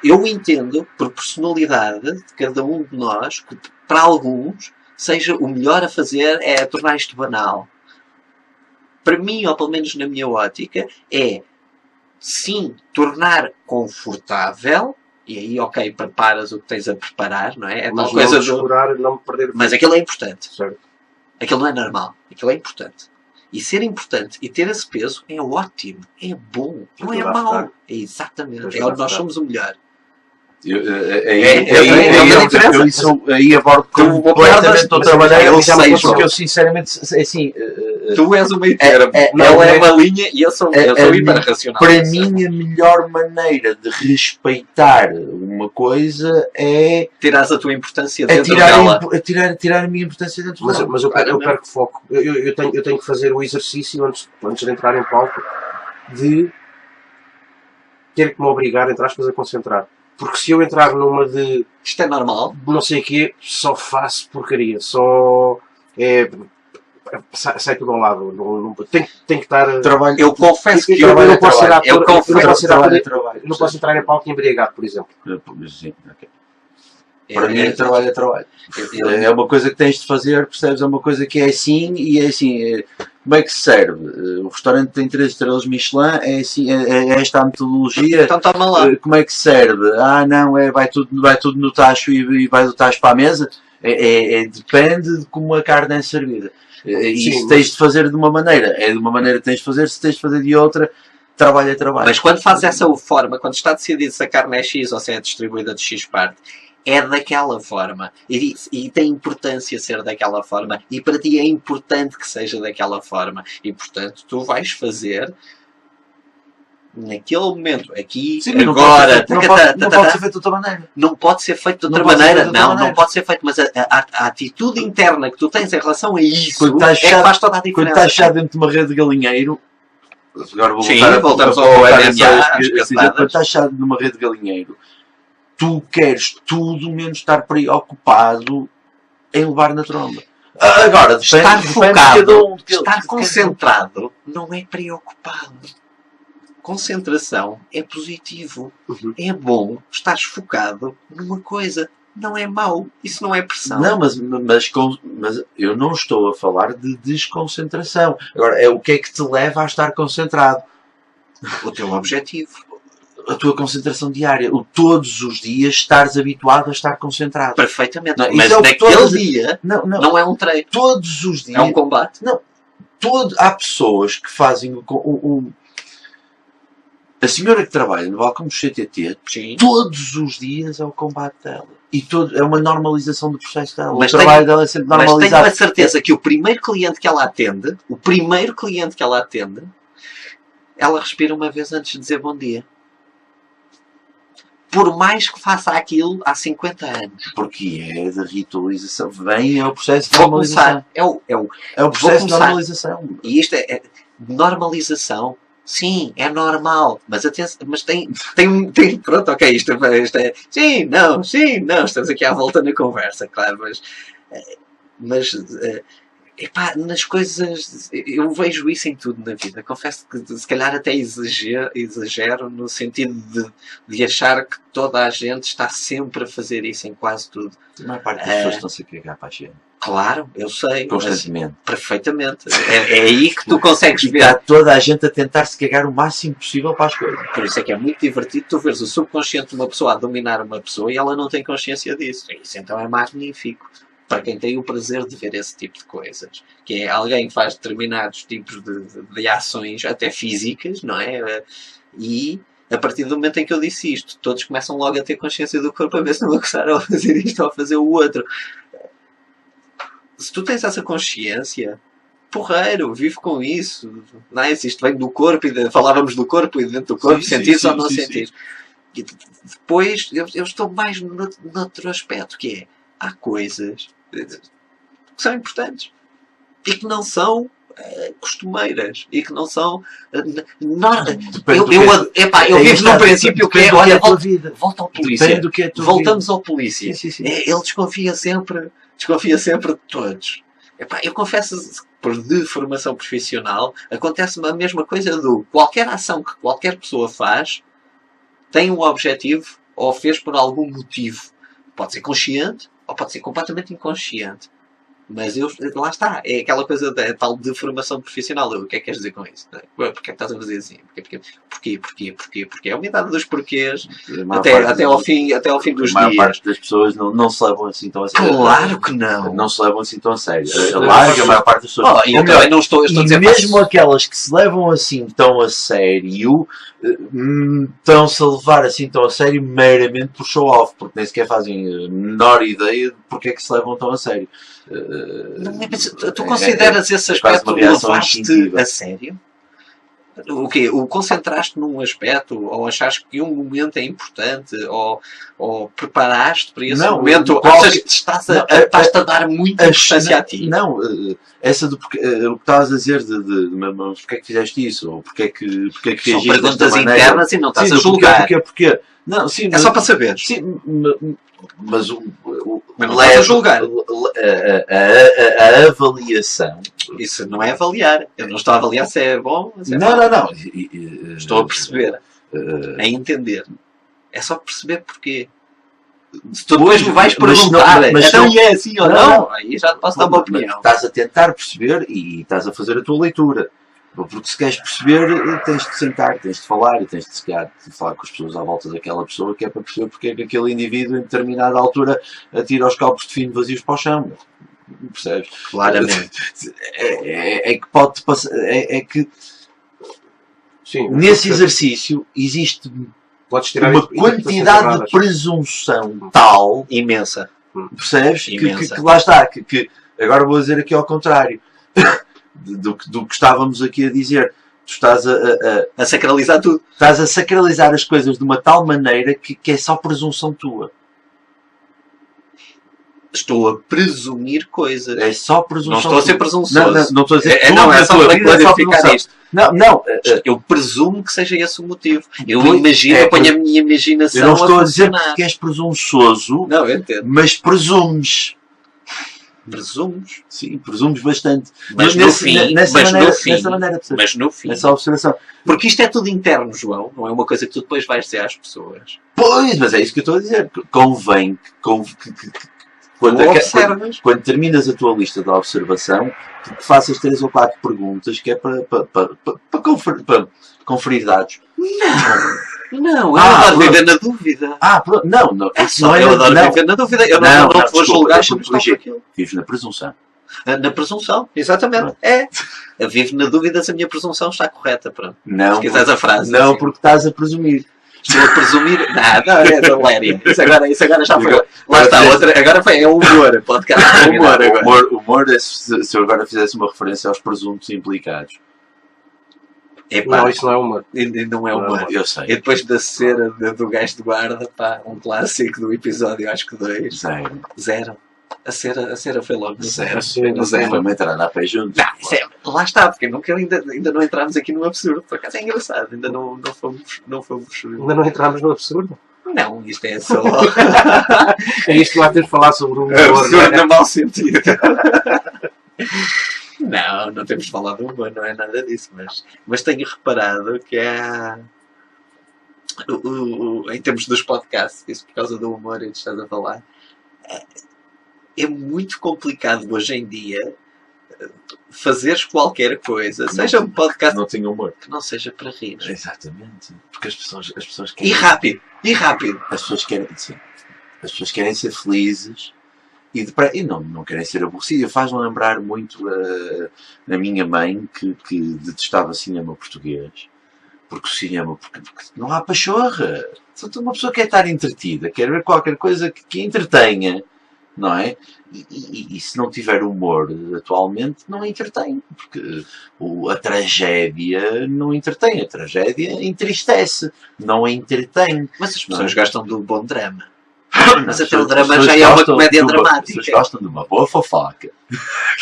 Eu entendo, por personalidade de cada um de nós, que para alguns seja o melhor a fazer é tornar isto banal. Para mim, ou pelo menos na minha ótica, é sim tornar confortável, e aí, ok, preparas o que tens a preparar, não é? É Mas tal coisa não do... descurar, não perder. Mas aquilo é importante. Certo. Aquilo não é normal. Aquilo é importante. E ser importante e ter esse peso é ótimo. É bom. Não é Ajuda a mau. ficar. É exatamente. Ajuda É a onde nós ficar. somos o melhor. Aí abordo Tu completamente abordas- outra maneira, eu sei, porque João. eu sinceramente, assim, Tu és o meio termo. não, Ela é é- uma linha e eu sou hiper-racional. para mim a melhor maneira de respeitar uma coisa é Tirares a tua importância dentro tirar, dela. tirar a minha importância dentro Mas, dela. mas eu Claramente. perco foco. Eu tenho que fazer o exercício antes de entrar em palco de ter que me obrigar, entre aspas, a concentrar. Porque se eu entrar numa de Isto é normal. não sei o quê, só faço porcaria. Só sai tudo ao lado. Tem que estar. Trabalho, Eu confesso que Eu eu não posso ser ator, eu confesso- eu não posso ser ator, trabalho. eu não posso entrar em palco embriagado, por exemplo. Sim, ok. Para mim, trabalho é trabalho. eu- É uma coisa que tens de fazer, percebes? É uma coisa que é assim e é assim. Como é que se serve? O restaurante tem 3 estrelas Michelin, é assim, é esta a metodologia. Então toma lá. Como é que se serve? Não, vai tudo no tacho e vai do tacho para a mesa? Depende de como a carne é servida. E Sim, se tens de fazer de uma maneira, é de uma maneira que tens de fazer, se tens de fazer de outra, trabalho é trabalho. Mas quando fazes essa forma, quando está decidido se a carne é X ou se é distribuída de X parte, é daquela forma. E tem importância ser daquela forma. E para ti é importante que seja daquela forma. E portanto, tu vais fazer naquele momento, aqui, Sim, mas agora. não pode ser feito de outra maneira. Não pode ser feito de outra Não pode ser maneira. feito de outra Não maneira. pode ser feito. Mas a atitude interna que tu tens em relação a isso Quando estás é que fechado- faz toda a Quando diferença. estás fechado dentro de uma rede de galinheiro, agora vou Sim, voltar voltamos ao voltar MMA, a às dizer, caçadas. quando estás fechado numa rede de galinheiro, tu queres tudo menos estar preocupado em levar na tromba. Agora, Estar depende de focado, cada um. estar concentrado não é preocupado. Concentração é positivo. Uhum. É bom estar focado numa coisa. Não é mau. Isso não é pressão. Não, mas eu não estou a falar de desconcentração. Agora, é o que é que te leva a estar concentrado? O teu objetivo. A tua concentração diária. O todos os dias estares habituado a estar concentrado. Perfeitamente. Não, Mas isso é o que naquele todos- dia Não, não é um treino. todos os dias. É um combate. Há pessoas que fazem a senhora que trabalha no balcão do CTT, Sim. todos os dias é o combate dela. E é uma normalização do processo dela. Mas o trabalho dela é sempre Mas tenho normalizado. a certeza que o primeiro cliente que ela atende, ela respira uma vez antes de dizer bom dia. por mais que faça aquilo há 50 anos. Porque é da ritualização. Vem ao processo de Vou normalização. começar. É o processo de começar. normalização. E isto é normalização. Sim, é normal. Mas atenção, mas tem pronto, ok, isto é. Sim, não, estamos aqui à volta na conversa, claro, mas epá, nas coisas, eu vejo isso em tudo na vida. Confesso que se calhar até exagero no sentido de achar que toda a gente está sempre a fazer isso em quase tudo. A maior parte das pessoas estão-se a cagar para a gente. Claro, eu sei. Constantemente. Perfeitamente. É aí que tu consegues ver. Está toda a gente a tentar se cagar o máximo possível para as coisas. Por isso é que é muito divertido tu veres o subconsciente de uma pessoa a dominar uma pessoa e ela não tem consciência disso. Isso então é magnífico. Para quem tem o prazer de ver esse tipo de coisas. Que é alguém que faz determinados tipos de ações, até físicas, não é? E a partir do momento em que eu disse isto, todos começam logo a ter consciência do corpo a ver se não vão começar a fazer isto ou a fazer o outro. Se tu tens essa consciência, porreiro, vive com isso. Não é? Se isto vem do corpo, falávamos do corpo e dentro do corpo, sentir ou não sentir. E depois eu estou mais noutro aspecto, que é, há coisas que são importantes e que não são costumeiras e que não são eu vivo num princípio que é, olha, volta ao polícia, voltamos ao polícia. Sim. Ele desconfia sempre de todos. Epá, eu confesso, por deformação profissional, acontece-me a mesma coisa do qualquer ação que qualquer pessoa faz tem um objetivo ou fez por algum motivo. Pode ser consciente ou pode ser completamente inconsciente. Mas lá está, é aquela coisa da tal deformação profissional. O que é que queres dizer com isso? Porquê é que estás a fazer assim? Porquê? É a unidade dos porquês até ao fim dos dias. A maior parte das pessoas não se levam assim tão a sério. Claro que não. Não se levam assim tão a sério. A maior parte das pessoas. Eu também não estou a dizer mesmo aquelas que se levam assim tão a sério, estão-se a levar assim tão a sério meramente por show-off, porque nem sequer fazem a menor ideia de porque é que se levam tão a sério. Tu consideras esse aspecto levaste a sério? O quê? O concentraste num aspecto, ou achaste que um momento é importante, ou preparaste para esse momento? Achas que estás-te a dar muita importância a ti? Não, essa do porque, o que estavas a dizer mas porque é que fizeste isso? Ou porque é que são perguntas internas e não estás a julgar. Porque não, sim, é só para saber. Sim, mas não estás a julgar. A avaliação. Isso não é avaliar. Eu não estou a avaliar se é bom ou se é não. Estou a perceber. A entender. É só perceber porquê. Se tu depois me vais perguntar, então é assim ou não, aí já te posso dar uma opinião. Estás a tentar perceber e estás a fazer a tua leitura. Porque se queres perceber, tens de sentar, tens de falar e tens de falar com as pessoas à volta daquela pessoa, que é para perceber porque é que aquele indivíduo em determinada altura atira os copos de fino vazios para o chão. Percebes? Claramente. É que pode passar. É que sim, nesse exercício existe uma quantidade de presunção tal imensa. Percebes? Imensa. Que lá está. Que agora vou dizer aqui ao contrário. Do que estávamos aqui a dizer. Tu estás a sacralizar tudo. Estás a sacralizar as coisas de uma tal maneira que é só presunção tua. Estou a presumir coisas. É só presunção. Não estou a ser presunçoso. Não estou a dizer é só para clarificar isto. Não. Eu presumo que seja esse o motivo. Eu imagino, eu ponho a minha imaginação. Eu não estou a dizer que és presunçoso. Não, eu entendo. Mas presumes. Presumes? Sim, presumes bastante. Mas no fim. Mas no fim. Essa observação. Porque isto é tudo interno, João. Não é uma coisa que tu depois vais dizer às pessoas. Pois, mas é isso que eu estou a dizer. Convém quando terminas a tua lista de observação, que faças 3 ou 4 perguntas, que é para conferir dados. Não, eu adoro viver na dúvida. Pronto. Não. Eu adoro viver na dúvida. Eu não vou julgar sobre aquilo. Vives na presunção. Na presunção, exatamente. Pronto. Eu vivo na dúvida se a minha presunção está correta. Pronto. Não, se quiseres a frase. Não, assim. Porque estás a presumir. Estou a presumir. Não, é da Léria. Isso agora já foi. Lá está, outra. Agora foi. É humor. Podcast. Humor é se eu agora fizesse uma referência aos presuntos implicados. Epá, Não, isso não é humor. não é humor. Eu sei. E depois da cera do gajo de guarda, pá, um clássico do episódio, acho que 2. Zero. A cera foi logo no Zero. zero. Zero. Vamos entrar na pé juntos. Não, isso é, lá está, porque ainda não entramos aqui no absurdo. Por acaso é engraçado, ainda não fomos. Ainda não entramos no absurdo. Não, isto é só. É isto que lá temos de falar sobre o humor. absurdo no mau sentido. Não temos de falar do humor, não é nada disso, mas tenho reparado que há. Em termos dos podcasts, isso por causa do humor que estás a falar, é muito complicado hoje em dia fazeres qualquer coisa, seja um podcast Não tinha humor. que não seja para rir. Exatamente. Porque as pessoas E querem. rápido. As pessoas querem. Sim. As pessoas querem ser felizes e não querem ser aborrecidas. Faz-me lembrar muito a minha mãe que detestava cinema português. Porque o cinema. Porque não há pachorra. Uma pessoa quer estar entretida, quer ver qualquer coisa que entretenha. Não é? E se não tiver humor atualmente, não entretém. Porque a tragédia não entretém. A tragédia entristece. Não entretém. Mas as pessoas gostam do bom drama. Mas As até o pessoas- drama as já pessoas é uma gostam comédia de As dramática. pessoas gostam de uma boa fofoca.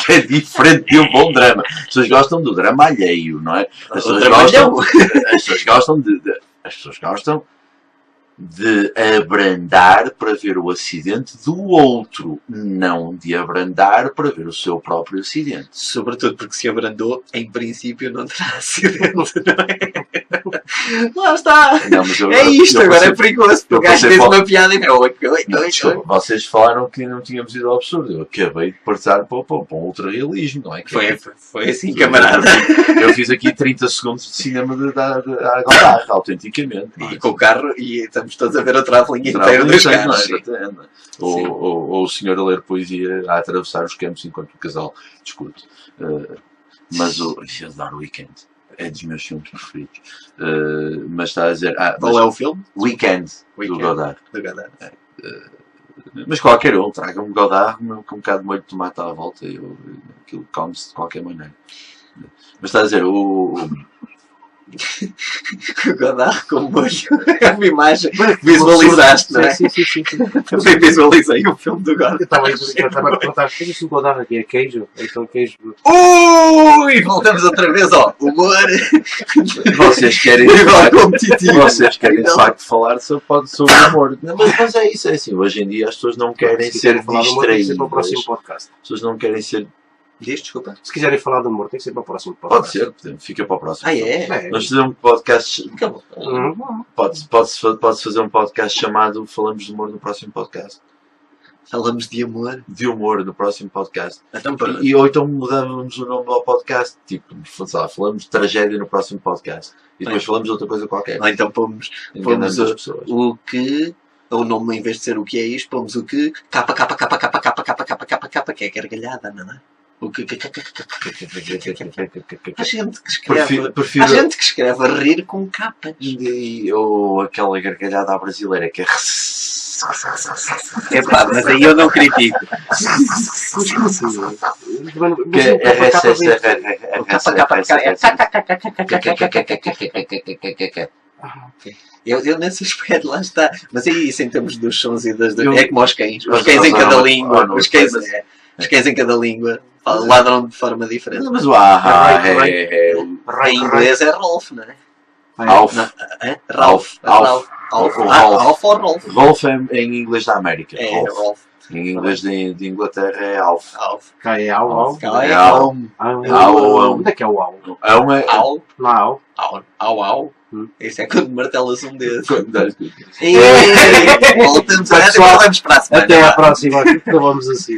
Que é diferente de um bom drama. As pessoas gostam do drama alheio, não é? As O pessoas dramalhão. gostam as pessoas gostam de abrandar para ver o acidente do outro, não de abrandar para ver o seu próprio acidente. Sobretudo porque se abrandou, em princípio não terá acidente, não é? Lá está! Não, mas É isto, agora passei- é perigoso. eu O gajo passei fez para- uma piada e oi. Desculpa, vocês falaram que não tínhamos ido ao absurdo. Eu acabei de passar para um ultra-realismo, não é? Foi assim, camarada. Eu fiz aqui 30 segundos de cinema de Godard, autenticamente. não é? E com o carro, e estamos todos a ver o traveling inteiro dos carros. sim. Ou o senhor a ler poesia a atravessar os campos enquanto o casal discute. Mas eu adoro Weekend. É dos meus filmes preferidos. Mas está a dizer. Qual é o filme? Weekend, do Weekend. Godard. Do Godard. Mas qualquer um, traga-me Godard com um bocado de molho de tomate à volta e aquilo come-se de qualquer maneira. Mas está a dizer, O Godard com molho. É uma imagem que visualizaste, não é? Sim. Também visualizei o filme do Godard. Eu estava a perguntar, o que é isso que Godard aqui? É queijo? É aquele queijo... Ui! Voltamos outra vez ao humor. vocês querem Nível competitivo. vocês querem de facto falar sobre humor. Não, mas é isso, é assim. Hoje em dia as pessoas não querem Se ser quiserem falar do humor, tem que ser para o próximo distraídas. podcast. As pessoas não querem ser. Diz, desculpa. Se quiserem falar do humor, tem que ser para o próximo Pode podcast. ser, fica para o próximo. É? Nós fazemos um podcast. Uhum. Pode fazer um podcast chamado Falamos de Humor no próximo podcast. Falamos de amor. De humor no próximo podcast. Então, pronto. Ou então mudamos o nome ao podcast. Tipo, sei lá, falamos de tragédia no próximo podcast. E depois falamos de outra coisa qualquer. Ou então pomos Enganamos as o- pessoas. o que. O nome, em vez de ser o que é isto, pomos o que. Capa, que é gargalhada, não é? O que. Há gente que escreve. Prefiro, Há gente que escreve a rir com capas. ou aquela gargalhada à brasileira que é. Epá, mas aí eu não critico. Que é Eu nesse aspecto, lá está. Mas é isso em termos dos sons e das. Eu- É como os cães. Os Mas- cães em mas- cada mas- língua. não, Os cães mas- os cães em cada língua ladram de forma diferente. Mas o ah Em inglês é Rolf, não é? Alf. Não, é? Ralph. Alf. Alf. Ou Ah, Rolf. Alf ou Rolf? Rolf é em inglês da América. É, Rolf. Rolf. Em inglês de Inglaterra é Alf. Alf. Cá é au. Cá é Au. Au. Au. Onde é que é o au? É uma. Au. Não há au. Au. Isso é quando martelas um dedo. Ei, Voltamos a essa e voltamos para a semana. Até à próxima. Acabamos assim.